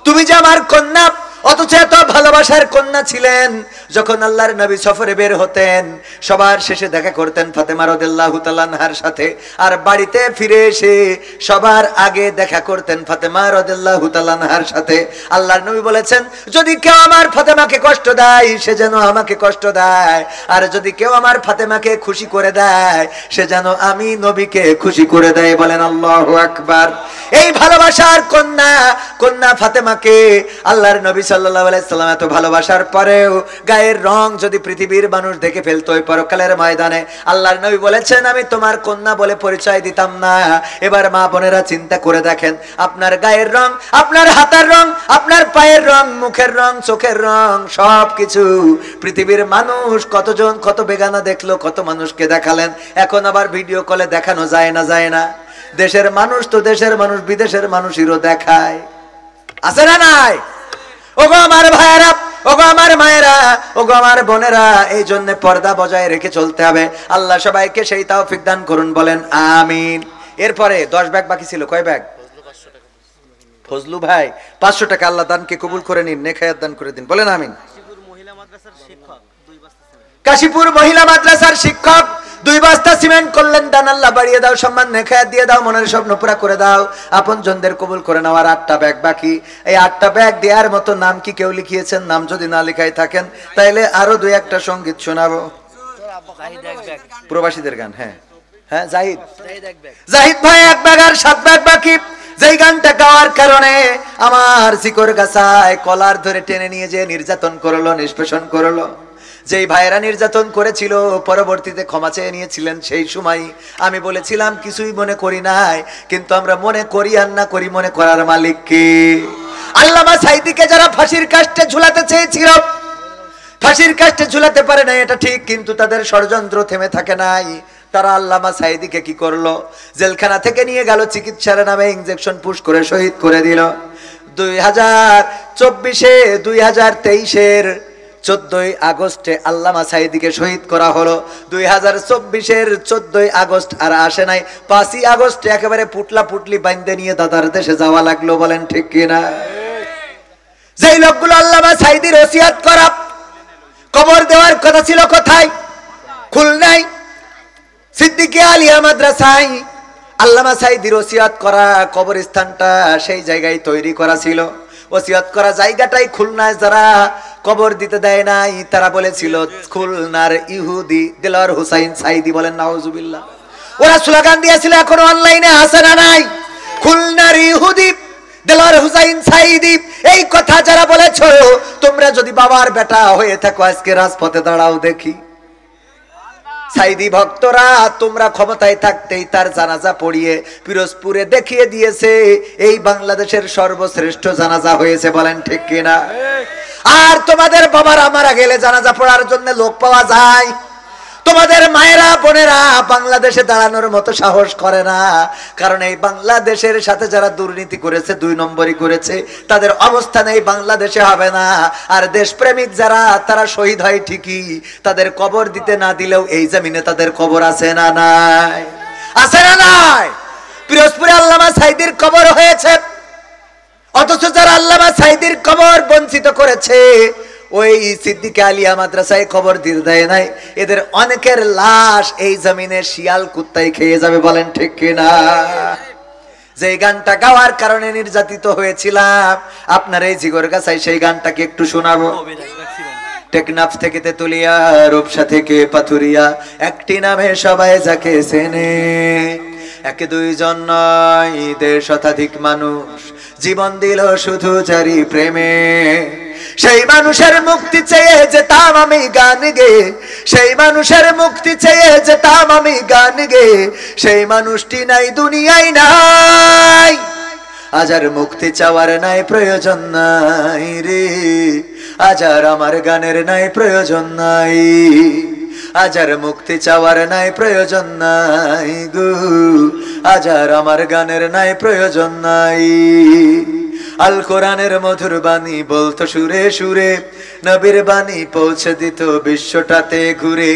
তুমি যে আমার কন্যা, অথচ এত ভালোবাসার কন্যা ছিলেন। যখন আল্লাহর নবী সফরে বের হতেন, সবার শেষে দেখা করতেন ফাতেমা রাদিয়াল্লাহু তাআলা আনহার সাথে, আর বাড়িতে ফিরে এসে সবার আগে দেখা করতেন ফাতেমা রাদিয়াল্লাহু তাআলা আনহার সাথে। আল্লাহর নবী বলেছেন, যদি কেউ আমার ফাতেমাকে কষ্ট দেয়, সে যেন আমাকে কষ্ট দেয়, আর যদি কেউ আমার ফাতেমাকে খুশি করে দেয়, সে যেন আমি নবীকে খুশি করে দেয়। বলেন আল্লাহু আকবার। এই ভালোবাসার কন্যা ফাতেমাকে আল্লাহর নবী সাল্লাল্লাহু আলাইহি সাল্লাম এত ভালোবাসার পরেও গায়ের রং যদি পৃথিবীর মানুষ দেখে ফেলতো ওই পরকালের ময়দানে, আল্লাহর নবী বলেছেন, আমি তোমার কন্যা বলে পরিচয় দিতাম না। এবার মা বোনেরা চিন্তা করে দেখেন, আপনার গায়ের রং, আপনার হাতের রং, আপনার পায়ের রং, মুখের রং, চোখের রং, সবকিছু পৃথিবীর মানুষ কতজন কত বেগানা দেখলো, কত মানুষকে দেখালেন। এখন আবার ভিডিও কলে দেখানো যায় না? যায় না? দেশের মানুষ তো দেশের মানুষ, বিদেশের মানুষেরও দেখায়, আছে না নাই? ওগো আমার ভাইয়েরা, ওগো আমার মায়েরা, ওগো আমার বোনেরা, এই জন্য পর্দা বজায় রেখে চলতে হবে। আল্লাহ সবাইকে সেই তৌফিক দান করুন, বলেন আমিন। এরপরে 10 ব্যাগ বাকি ছিল, কয় ব্যাগ? ফজলু ভাই 500 টাকা, আল্লাহ দানকে কবুল করে নিন, নেখায়াত দান করে দিন, বলেন আমিন। কাশীপুর মহিলা মাদ্রাসার শিক্ষক 2 বস্তা সিমেন্ট করলেন দান, আল্লাহ বাড়িয়ে দাও, সম্মান নেখায়াত দিয়ে দাও, মনের স্বপ্ন পুরা করে দাও, আপনজনদের কবুল করে নাও। আর 8টা ব্যাগ বাকি, এই 8টা ব্যাগ দেওয়ার মতো নাম কি কেউ লিখিয়েছেন? নাম যদি না লিখাই থাকেন তাইলে আরো 2-1টা সঙ্গীত শোনাবো, প্রবাসীদের গান। হ্যাঁ হ্যাঁ, জাহিদ ভাই 1 ব্যাগ আর 7 ব্যাগ বাকি। যেই গানটা গাওয়ার কারণে আমার শিকড় গাছায় কলার ধরে টেনে নিয়ে যে নির্যাতন করলো, নিষ্পেষণ করলো, যেই ভাইরা নির্যাতন করেছিল পরবর্তীতে ক্ষমা চেয়ে নিয়েছিলেন, সেই সময় আমি বলেছিলাম কিছুই মনে করি নাই, কিন্তু আমরা মনে করি আর না করি, মনে করার মালিক কে? আল্লামা সাঈদীকে যারা ফাঁসির কাস্টে ঝুলাতে চেয়েছিল, ফাঁসির কাস্টে ঝুলাতে পারে না এটা ঠিক, কিন্তু তাদের ষড়যন্ত্র থেমে থাকে নাই। তারা আল্লামা সাঈদীকে কি করলো? জেলখানা থেকে নিয়ে গেল, চিকিৎসার নামে ইনজেকশন পুশ করে শহীদ করে দিল। 2023-এর 14ই আগস্টে আল্লামা সাঈদীকে শহীদ করা হলো। 2024-এর 14ই আগস্ট আর আসে নাই, 5ই আগস্ট একেবারে পুটলা পুটলি বাইন্দে নিয়ে দাদার দেশে যাওয়া লাগলো, বলেন ঠিক কিনা? যেই লোকগুলো আল্লামা সাঈদীর ওসিয়াত করা কবর দেওয়ার কথা ছিল কোথায়? খুলনায় সিদ্দিকিয়া আলিয়া মাদ্রাসায় আল্লামা সাঈদীর ওসিয়াত করা কবরস্থানটা সেই জায়গায় তৈরি করা ছিল। ওসিয়াত করা জায়গাটাই খুলনায় যারা কবর দিতে দেয় নাই, তারা বলেছিল খুলনার ইহুদি দেলোয়ার হোসাইন সাঈদী, বলেন নাউজুবিল্লাহ। ওরা স্লোগান দিয়েছিল, এখনো অনলাইনে আছে না নাই, খুলনার ইহুদি দেলোয়ার হোসাইন সাঈদী। এই কথা যারা বলেছো, তোমরা যদি বাবার বেটা হয়ে থাকো আজকে রাজপথে দাঁড়াও দেখি। সাঈদী ভক্তরা তোমরা ক্ষমতায় থাকতেই তার জানাজা পড়িয়ে পিরোজপুরে দেখিয়ে দিয়েছে এই বাংলাদেশের সর্বশ্রেষ্ঠ জানাজা হয়েছে, বলেন ঠিক কিনা? আর তোমাদের বাবারা মারা গেলে জানাজা পড়ার জন্য লোক পাওয়া যায়, তোমাদের মায়েরা বোনেরা বাংলাদেশে দাঁড়ানোর মতো সাহস করে না, কারণ এই বাংলাদেশের সাথে যারা দুর্নীতি করেছে, 2 নম্বরই করেছে, তাদের অবস্থান এই বাংলাদেশে হবে না। আর দেশপ্রেমিক যারা, তারা শহীদ হয় ঠিকই, তাদের কবর দিতে না দিলেও এই জমিনে তাদের কবর আছে না নাই? আছে না নাই? পিরোজপুরে আল্লামা সাঈদীর কবর হয়েছে, অথচ যারা আল্লামা সাঈদীর কবর বঞ্চিত করেছে, ওই সিদ্দিকিয়া আলিয়া মাদ্রাসায় খবর দিতে দেয় নাই, এদের অনেকের লাশ এই জমিনে শিয়াল কুত্তাই খেয়ে যাবে, বলেন ঠিক কিনা? যে গানটা গাওয়ার কারণে নির্যাতিত হয়েছিলাম, আপনার এই জিগরগাছায় সেই গানটাকে একটু শোনাবো। টেকনাফ থেকে তেতুলিয়া, রূপসা থেকে পাথুরিয়া, একটি নামে সবাই যাকে চেনে, 1-2 জন নয়, 1.5 শতাধিক মানুষ জীবন দিল শুধু জারি প্রেমে। সেই মানুষের মুক্তি চেয়ে যেতাম আমি গান গে, সেই মানুষের মুক্তি চেয়ে যেতাম আমি গান গে, সেই মানুষটি নাই দুনিয়ায় নাই। আজ আর মুক্তি চাওয়ার নাই প্রয়োজন নাই রে, আজ আর আমার গানের নাই প্রয়োজন নাই, আজ আর মুক্তি চাওয়ার নাই প্রয়োজন নাই গো, আজ আর আমার গানের নাই প্রয়োজন নাই। আল কোরআনের মধুর বাণী বলতো সুরে সুরে, নবীর বাণী পৌঁছে দিত বিশ্বটাতে ঘুরে।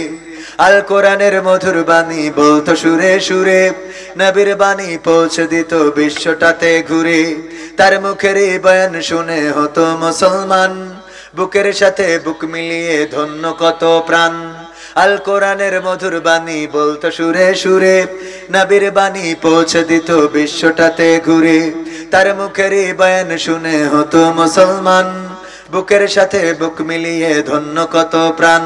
আল কোরআনের মধুর বাণী বলতো সুরে সুরে, নবীর বাণী পৌঁছে দিত বিশ্বটাতে ঘুরে। তার মুখের এই বয়ান শুনে হতো মুসলমান, বুকের সাথে বুক মিলিয়ে ধন্য কত প্রাণ। আল কোরআনের মধুর বাণী বলতো সুরে সুরে, নবীর বাণী পৌঁছে দিত বিশ্বটাতে ঘুরে। তার মুখের এই বয়ান শুনে হতো মুসলমান, বুকের সাথে বুক মিলিয়ে ধন্য কত প্রাণ।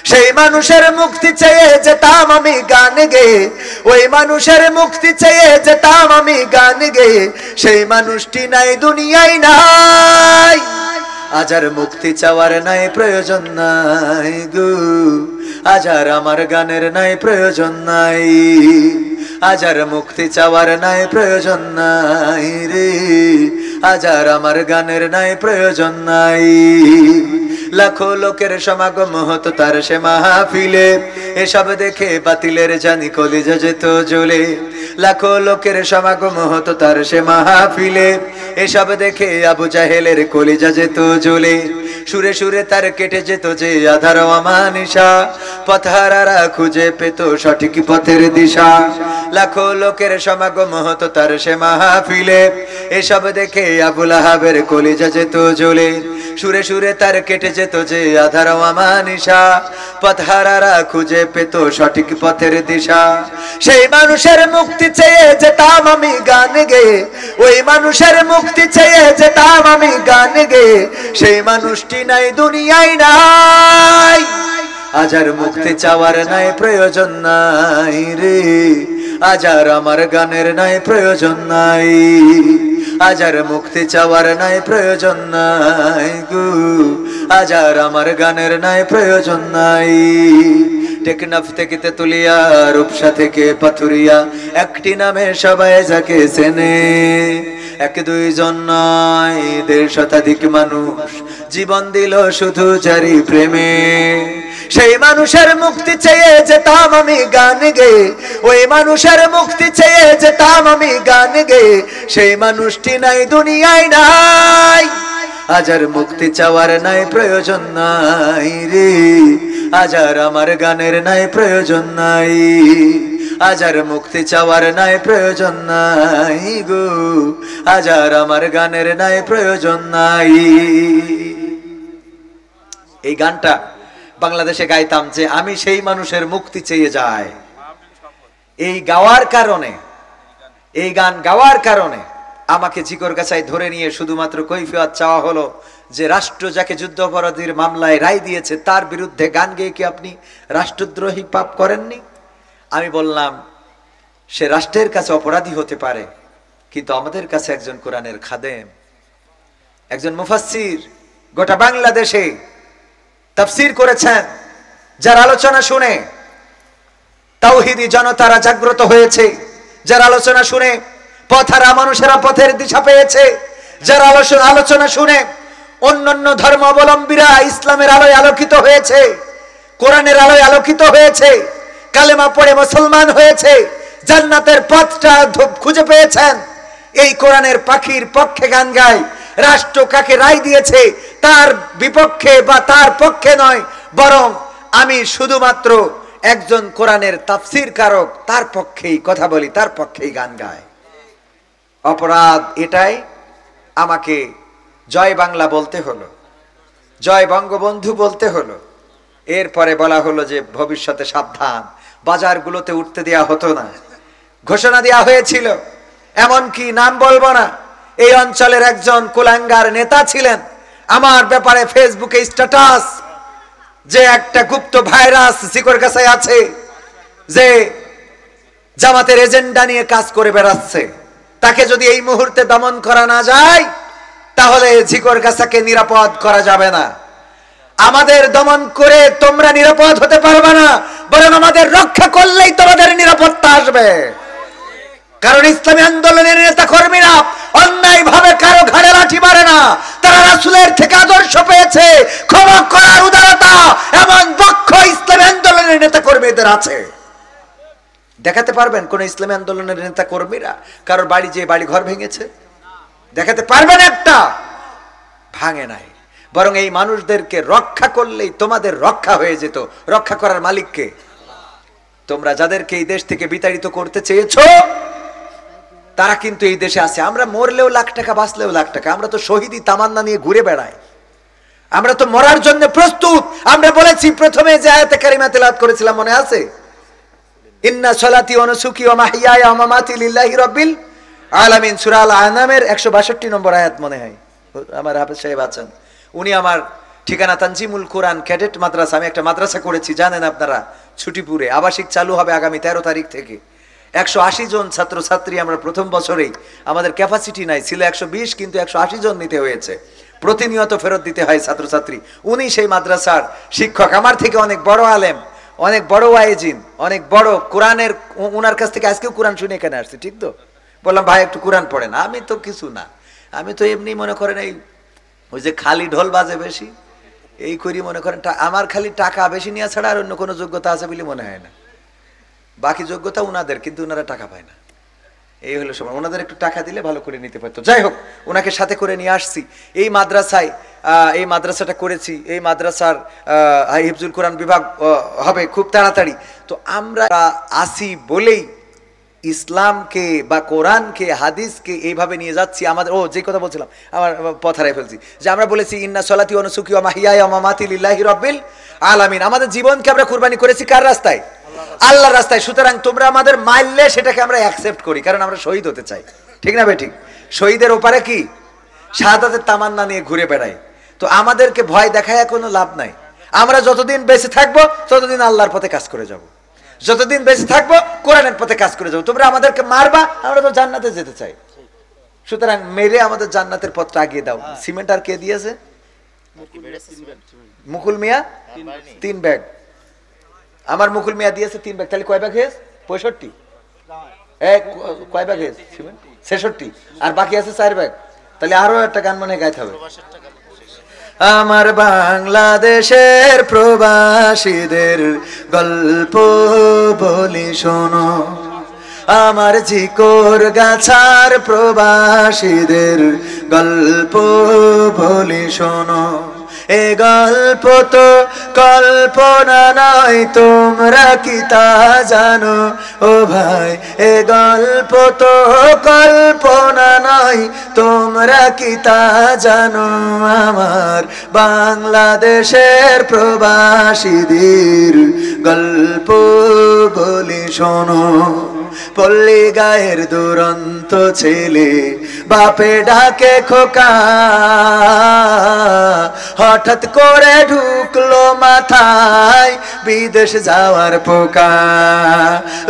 সেই মানুষের মুক্তি চেয়ে যেতাম আমি গান গে, ওই মানুষের মুক্তি চেয়ে যেতাম আমি গান গে, সেই মানুষটি নাই দুনিয়ায় নাই। আজ আর মুক্তি চাওয়ার নাই প্রয়োজন নাই গো, আজ আর আমার গানের নাই প্রয়োজন নাই, আজ আর মুক্তি চাওয়ার নাই প্রয়োজন নাই রে, আজ আর আমার গানের নাই প্রয়োজন নাই। লাখো লোকের সমাগম হতো তার সে মাহফিলে, এসব দেখে বাতিলের জানি কলিজা যেত জ্বলে। লাখো লোকের সমাগম হতো তার সে মাহফিলে, এসব দেখে আবু জাহেলের কলিজা যেত জ্বলে। সুরে সুরে তার কেটে যেত যে আধার অমানিসা, পথহারারা খুঁজে পেত সঠিক পথের দিশা। লাখো লোকের সমাগম হতো তার সে মাহফিলে, এসব দেখে আবুল আহাবের কলিজা যেত জ্বলে। সুরে সুরে তার কেটে যেত যে আধার অমানিসা, পথহারারা খুঁজে পেত সঠিক পথের দিশা। সেই মানুষের মুক্তি চেয়ে যেতাম আমি গান গেয়ে, ওই মানুষের মুক্তি চেয়ে যেতাম আমি গান গেয়ে, সেই মানুষটি নাই দুনিয়ায় নাই। আজ আর মুক্তি চাওয়ার নাই প্রয়োজন নাই রে, আজ আর আমার গানের নাই প্রয়োজন নাই। আজ আর মুক্তি চাওয়ার নাই প্রয়োজন নাই গো, আজ আর আমার গানের নাই প্রয়োজন নাই। টেকনাফ থেকে তেতুলিয়া, রূপসা থেকে পাথুরিয়া, একটি নামে সবাই যাকে চেনে। এক দুইজন নয়, ১.৫ শতাধিক মানুষ জীবন দিল শুধু জারি প্রেমে। সেই মানুষের মুক্তি চেয়ে যেতাম আমি গান গেয়ে, ওই মানুষের মুক্তি চেয়ে যেতাম আমি গান গেয়ে, সেই মানুষটি নাই দুনিয়ায় নাই। আজ আর মুক্তি চাওয়ার নাই প্রয়োজন নাই রে, আজ আর আমার গানের নাই প্রয়োজন নাই। আজ আর মুক্তি চাওয়ার নাই প্রয়োজন নাই গো, আজ আর আমার গানের নাই প্রয়োজন নাই। এই গানটা বাংলাদেশে গাইতাম যে আমি সেই মানুষের মুক্তি চেয়ে যাই। এই গাওয়ার কারণে, এই গান গাওয়ার কারণে আমাকে ঝিকরগাছায় ধরে নিয়ে শুধুমাত্র কৈফিয়ত চাওয়া হলো যে রাষ্ট্র যাকে যুদ্ধাপরাধীর মামলায় রায় দিয়েছে তার বিরুদ্ধে গান গেয়ে কি আপনি রাষ্ট্রদ্রোহী পাপ করেননি? আমি বললাম সে রাষ্ট্রের কাছে অপরাধী হতে পারে, কিন্তু আমাদের কাছে একজন কোরআনের খাদেম, একজন মুফাসসির গোটা বাংলাদেশে তাফসীর করেছেন, যার আলোচনা শুনে তাওহীদি জনতারা জাগ্রত হয়েছে, যার আলোচনা শুনে পথহারা মানুষেরা পথের দিশা পেয়েছে, যার আলোচনা শুনে অন্যান্য ধর্মাবলম্বীরা ইসলামের আলোয় আলোকিত হয়েছে, কোরআনের আলোয় আলোকিত হয়েছে, কালেমা পড়ে মুসলমান হয়েছে, জান্নাতের পথটা খুঁজে পেয়েছেন। এই কোরআনের পাখির পক্ষে গান গায়। রাষ্ট্র কাকে রায় দিয়েছে তার বিপক্ষে বা তার পক্ষে নয়, বরং আমি শুধুমাত্র একজন কোরআনের তাফসীর কারক, তার পক্ষেই কথা বলি, তার পক্ষেই গান গায়। অপরাধ এটাই, আমাকে জয় বাংলা বলতে হলো, জয় বঙ্গবন্ধু বলতে হলো। এরপরে বলা হলো যে ভবিষ্যতে সাবধান, বাজারগুলোতে উঠতে দেয়া হতো না, ঘোষণা দেয়া হয়েছিল। এমনকি নাম বলবো না, এই অঞ্চলের একজন কুলাঙ্গার নেতা ছিলেন, আমার ব্যাপারে ফেসবুকে স্ট্যাটাস যে একটা গুপ্ত ভাইরাস ঝিকরগাছায় আছে, যে জামাতের এজেন্ডা নিয়ে কাজ করে বেড়াচ্ছে, তাকে যদি এই মুহূর্তে দমন করা না যায় তাহলে ঝিকরগাছাকে নিরাপদ করা যাবে না। আমাদের দমন করে তোমরা নিরাপদ হতে পারবে না, বরং আমাদের রক্ষা করলেই তোমাদের নিরাপত্তা আসবে। কারণ ইসলামী আন্দোলনের নেতা কর্মীরা অন্যায় ভাবে কারো ঘাড়ে লাঠি মারে না, তারা রাসূলের থেকে আদর্শ পেয়েছে, ক্ষমা করার উদারতা এমন পক্ষ ইসলামী আন্দোলনের নেতা কর্মীদের আছে। দেখাতে পারবেন কোন ইসলামী আন্দোলনের নেতা কর্মীরা কারোর বাড়ি যে বাড়ি ঘর ভেঙেছে? দেখাতে পারবেন একটা? ভাঙে নাই। বরং এই মানুষদেরকে রক্ষা করলেই তোমাদের রক্ষা হয়ে যেত। রক্ষা করার মালিককে? তোমরা যাদেরকে এই দেশ থেকে বিতাড়িত করতে চেয়েছো তারা কিন্তু এই দেশে আছে। আমরা মরলেও লাখ টাকা, বাঁচলেও লাখ টাকা। আমরা তো শহীদি তামান্না নিয়ে ঘুরে বেড়াই, আমরা তো মরার জন্য প্রস্তুত। আমরা বলেছি প্রথমে যে আয়াতে কারিমা তেলাওয়াত করেছিলাম, মনে আছে? ইন্না সলাতি ওয়া নুসুকি ওয়া মাহইয়ায়া ওয়া মামাতি লিল্লাহি রাব্বিল আলামিন, সূরা আল আনামের 162 নম্বর আয়াত মনে হয়। আমার হাফেজ সাহেব আছেন, উনি আমার ঠিকানা তানজিমুল কোরআন ক্যাডেট মাদ্রাসা। আমি একটা মাদ্রাসা করেছি জানেন আপনারা, ছুটিপুরে। আবাসিক চালু হবে আগামী 13 তারিখ থেকে। 180 জন ছাত্রছাত্রী আমরা প্রথম বছরেই, আমাদের ক্যাপাসিটি নাই, ছিল 120, কিন্তু 180 জন নিতে হয়েছে। প্রতিনিয়ত ফেরত দিতে হয় ছাত্রছাত্রী। উনি সেই মাদ্রাসার শিক্ষক, আমার থেকে অনেক বড় আলেম, অনেক বড় ওয়াইজিন, অনেক বড় কোরআনের। উনার কাছ থেকে আজকেও কোরআন শুনে এখানে আসছে, ঠিক তো? বললাম ভাই একটু কোরআন পড়েন। আমি তো কিছু না, আমি তো এমনি মনে করেন এই ওই যে খালি ঢোল বাজে বেশি এই করি, মনে করেন আমার খালি টাকা বেশি নেওয়া ছাড়া আর অন্য কোনো যোগ্যতা আছে বলে মনে হয় না। বাকি যোগ্যতা উনাদের, কিন্তু উনারা টাকা পায় না। এই হলো সময়। ওনাদের একটু টাকা দিলে ভালো করে নিতে পারতো। যাই হোক, ওনাকে সাথে করে নিয়ে আসছি। এই মাদ্রাসায় এই মাদ্রাসাটা করেছি। এই মাদ্রাসার হিফজুল কোরআন বিভাগ হবে খুব তাড়াতাড়ি। তো আমরা আসি বলেই ইসলামকে বা কোরআনকে হাদিসকে এইভাবে নিয়ে যাচ্ছি। আমাদের যে কথা বলছিলাম, আমার পথ হারাই ফেলছি, যে আমরা বলেছি ইন্না সলাতি ওয়া নুসুকি ওয়া মাহইয়ায়া ওয়া মামাতি লিল্লাহি রাব্বিল আলামিন। আমাদের জীবনকে আমরা কুরবানি করেছি কার রাস্তায়? আল্লাহর রাস্তায়। সুতরাং তোমরা আমাদের মারলে সেটাকে আমরা অ্যাকসেপ্ট করি, কারণ আমরা শহীদ হতে চাই। ঠিক না বেঠিক? শহীদের ওপারে কি শাহাদাতের তামান্না নিয়ে ঘুরে বেড়াই। তো আমাদেরকে ভয় দেখায় কোনো লাভ নাই। আমরা যতদিন বেঁচে থাকবো ততদিন আল্লাহর পথে কাজ করে যাব, যতদিন বেঁচে থাকবো কোরআনের পথে কাজ করে যাবো। তোমরা আমাদেরকে মারবা, আমরা তো জান্নাতে যেতে চাই। সুতরাং মেরে আমাদের জান্নাতের পথটা আগিয়ে দাও। সিমেন্ট আর কে দিয়েছে? মুকুল মিয়া 3 ব্যাগ। আমার মুকুল মিয়া দিয়েছে 3 ব্যাগ। তাহলে কয় ব্যাগ হয়েছে? 65। কয় ব্যাগ হয়েছে সিমেন্ট? 66। আর বাকি আছে 4 ব্যাগ। তাহলে আরো একটা গান মনে গাইতে হবে। আমার বাংলাদেশের প্রবাসীদের গল্প বলি শোনো, আমার জিকর গাছার প্রবাসীদের গল্প বলি শোনো। এ গল্প তো কল্পনা নয়, তোমরা কি তা জানো? ও ভাই, এ গল্প তো কল্পনা নয়, তোমরা কি তা জানো? আমার বাংলাদেশের প্রবাসীদের গল্প বলি শোনো। পল্লী গায়ের দুরন্ত ছেলে বাপে ডাকে খোকা, হঠাৎ করে ঢুকলো মাথায় বিদেশ যাওয়ার পোকা।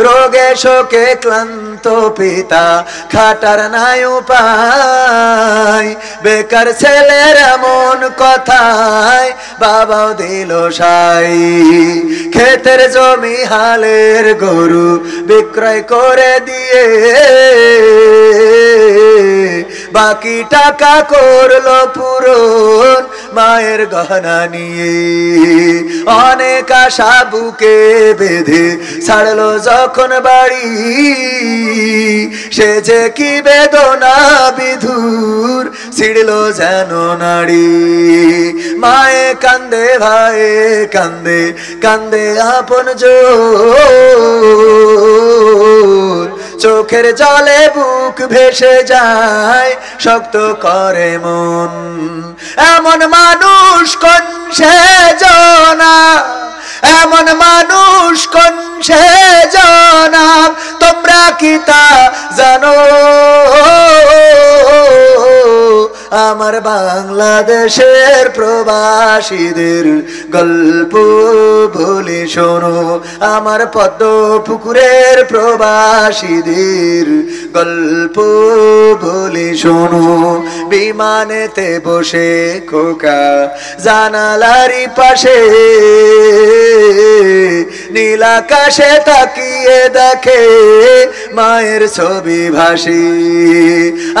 রোগে শোকে ক্লান্ত পিতা খাটার নাই উপায়, বেকার ছেলের এমন কথায় বাবাও দিল সাই। ক্ষেতের জমি হালের গরু বিক্রয় করে দিয়ে বাকি টাকা করলো পূরণ মায়ের গহনা নিয়ে। অনেক আশা বুকে বেঁধে ছাড়লো যখন বাড়ি, সে যে কি বেদনা বিধুর ছিড়লো যেন নাড়ি। মায়ে কান্দে, ভাইয়ে কান্দে, কান্দে আপন জোর। চোখের জলে বুক ভেসে যায়, শক্ত করে মন। এমন মানুষ কোন সেজনা, এমন মানুষ কোন সেজনা, তোমরা কি তা জানো? আমার বাংলাদেশের প্রবাসীদের গল্প বলি শোনো, আমার পদ্ম পুকুরের প্রবাসীদের গল্প বলি শোনো। বিমানেতে বসে খোকা জানালারি পাশে নীল আকাশে তাকিয়ে দেখে মায়ের ছবি ভাসি।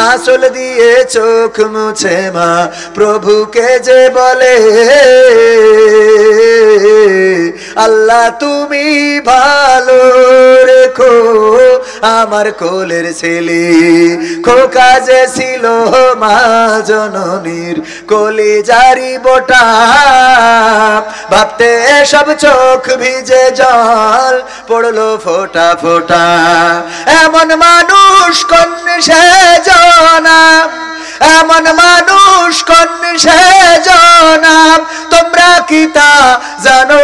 আঁচল দিয়ে চোখ মুছে মা প্রভুকে যে বলে, আল্লাহ তুমি ভালো রেখো আমার কোলের ছেলে। খোকা যে ছিল মা জননীর কলিজারি বোটা, ভাবতে সব চোখ ভিজে জল পড়লো ফোঁটা ফোঁটা। এমন মানুষ কোন সেজনা, এমন মানুষ কোন সেজনা, তোমরা কি তা জানো?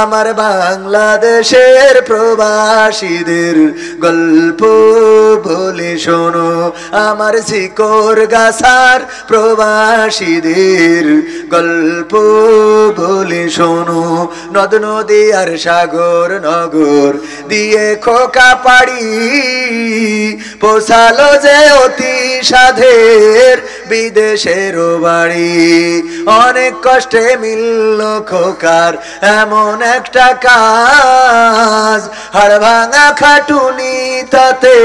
আমার বাংলাদেশের প্রবাসীদের গল্প বলে শোনো, আমার জিকর গাছার প্রবাসীদের গল্প বলে শোনো। নদ নদী আর সাগর নগর দিয়ে খোকা পাড়ি পোষালো যে অতি সাধের বিদেশের বাড়ি। অনেক কষ্টে মিলল খোকার এমন একটা কাজ, হাড় ভাঙা খাটুনি তাতে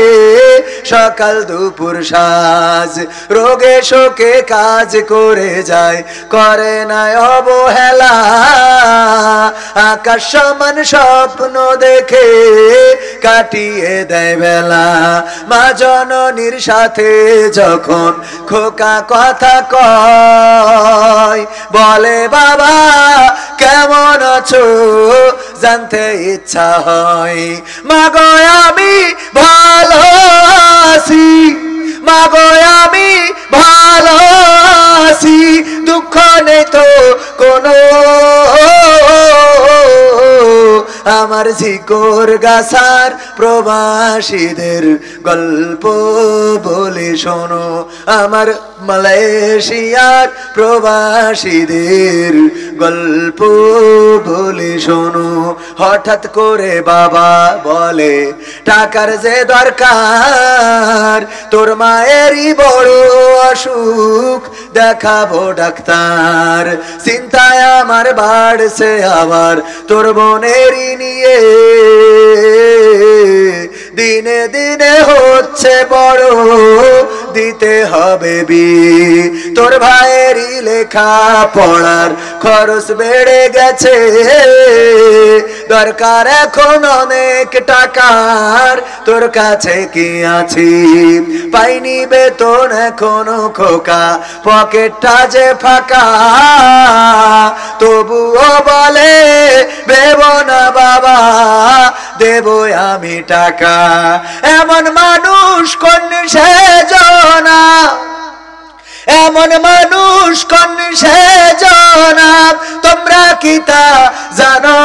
সকাল দুপুর সাজ, রোগে শোকে কাজ করে যায়, করে না অবহেলা, আকাশ সমান স্বপ্ন দেখে কাটিয়ে দেয় বেলা। মা জননীর সাথে যখন খোকা কথা কয়, বলে বাবা কেমন আছো জানতে ইচ্ছা হয়। মাগো আমি ভালো আছি, মাগো আমি ভালো আছি, দুঃখ নেই তো কোনো, আমার ঝিকর গাছার প্রবাসীদের গল্প বলে শোনো, আমার মালয়েশিয়ার প্রবাসীদের গল্প বলে শোনো। হঠাৎ করে বাবা বলে টাকার যে দরকার, তোর মায়েরই বড় অসুখ, দেখাবো ডাক্তার। চিন্তায় আমার বাড়ছে আবার তোর বোনেরই নিয়ে, দিনে দিনে হচ্ছে বড়, দিতে হবে বিয়ে। তোর ভাইয়েরই লেখা পড়ার খরচ বেড়ে গেছে, দরকার এখন অনেক টাকার, তোর কাছে কি আছে? পাইনি বেতন এখনো খোকা, পকেটটা যে ফাঁকা, তবুও বলে দেব না বাবা, দেব আমি টাকা। এমন মানুষ কোন সেজনা, এমন মানুষ কোন সেজনা, তোমরা কি তা জানো?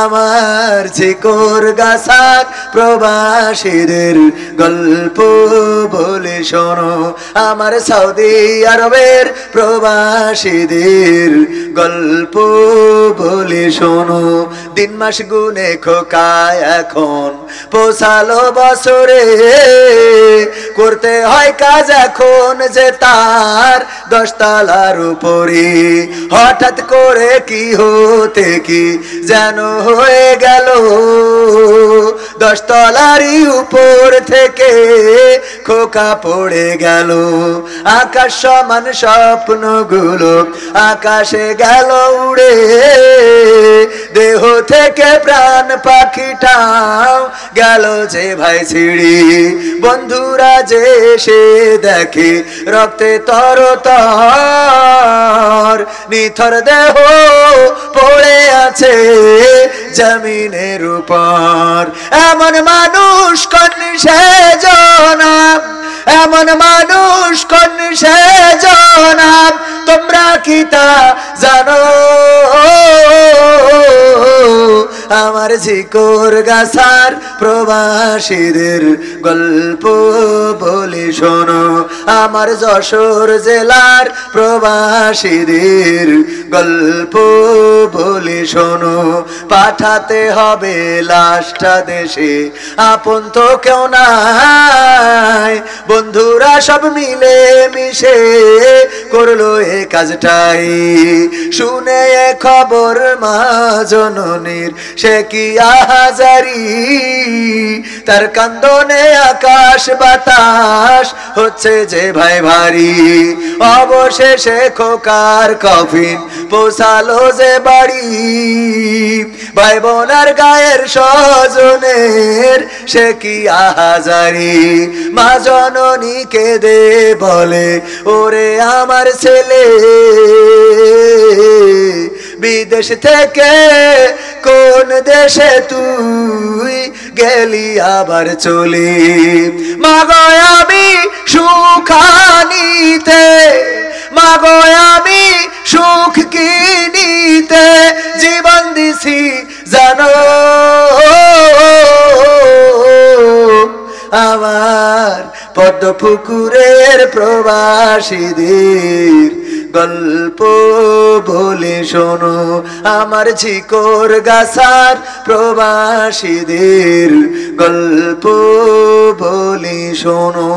আমার ঝিকর গাছার প্রবাসীদের গল্প বলে শোনো, আমার সৌদি আরবের প্রবাসীদের গল্প বলে শোনো। দিন মাস গুনে খোকায় এখন পৌঁছালো বছরে, করতে হয় কাজ এখন যে তার 10 তলার উপরে। হঠাৎ করে কি হতে কি যেন হয়ে গেল, 10 তলারই উপর থেকে খোকা পড়ে গেল। আকাশ সমান স্বপ্নগুলো আকাশে গেল উড়ে, দেহ থেকে প্রাণ পাখিটাও গেল যে ভাই ছিড়ে। বন্ধুরা যে সে দেখে রক্তে তরতর, নিথর দেহ পড়ে আছে জমিনের উপর। এমন মানুষ কোন সেজনা, এমন মানুষ কোন সেজনা, তোমরা কি তা জানো? আমার ঝিকর গাছার প্রবাসীদের গল্প বলে শোনো, আমার যশোর জেলার প্রবাসীদের গল্প বলে শোনো। পাঠাতে হবে লাশটা দেশে, আপন তো কেউ নাই, বন্ধুরা সব মিলে মিশে করলো এ কাজটাই। শুনে এ খবর মা জননীর সে কি আহাজারি, তার কান্দনে আকাশ বাতাস হচ্ছে যে ভাই ভারী। অবশেষে খোকার কফিন পৌঁছালো যে বাড়ি, ভাই বোনার গায়ের স্বজনের সে কি আহাজারি। মা জননী কেঁদে বলে ওরে আমার ছেলে, বিদেশ থেকে কোন দেশে তুই গেলি আবার চলে। মাগো আমি সুখানিতে, মাগো আমি সুখ কিনিতে জীবন দিছি জানো। আমার পদ্ম পুকুরের প্রবাসীদের গল্প বলে শোনো, আমার ঝিকর গাছার প্রবাসীদের গল্প বলে শোনো।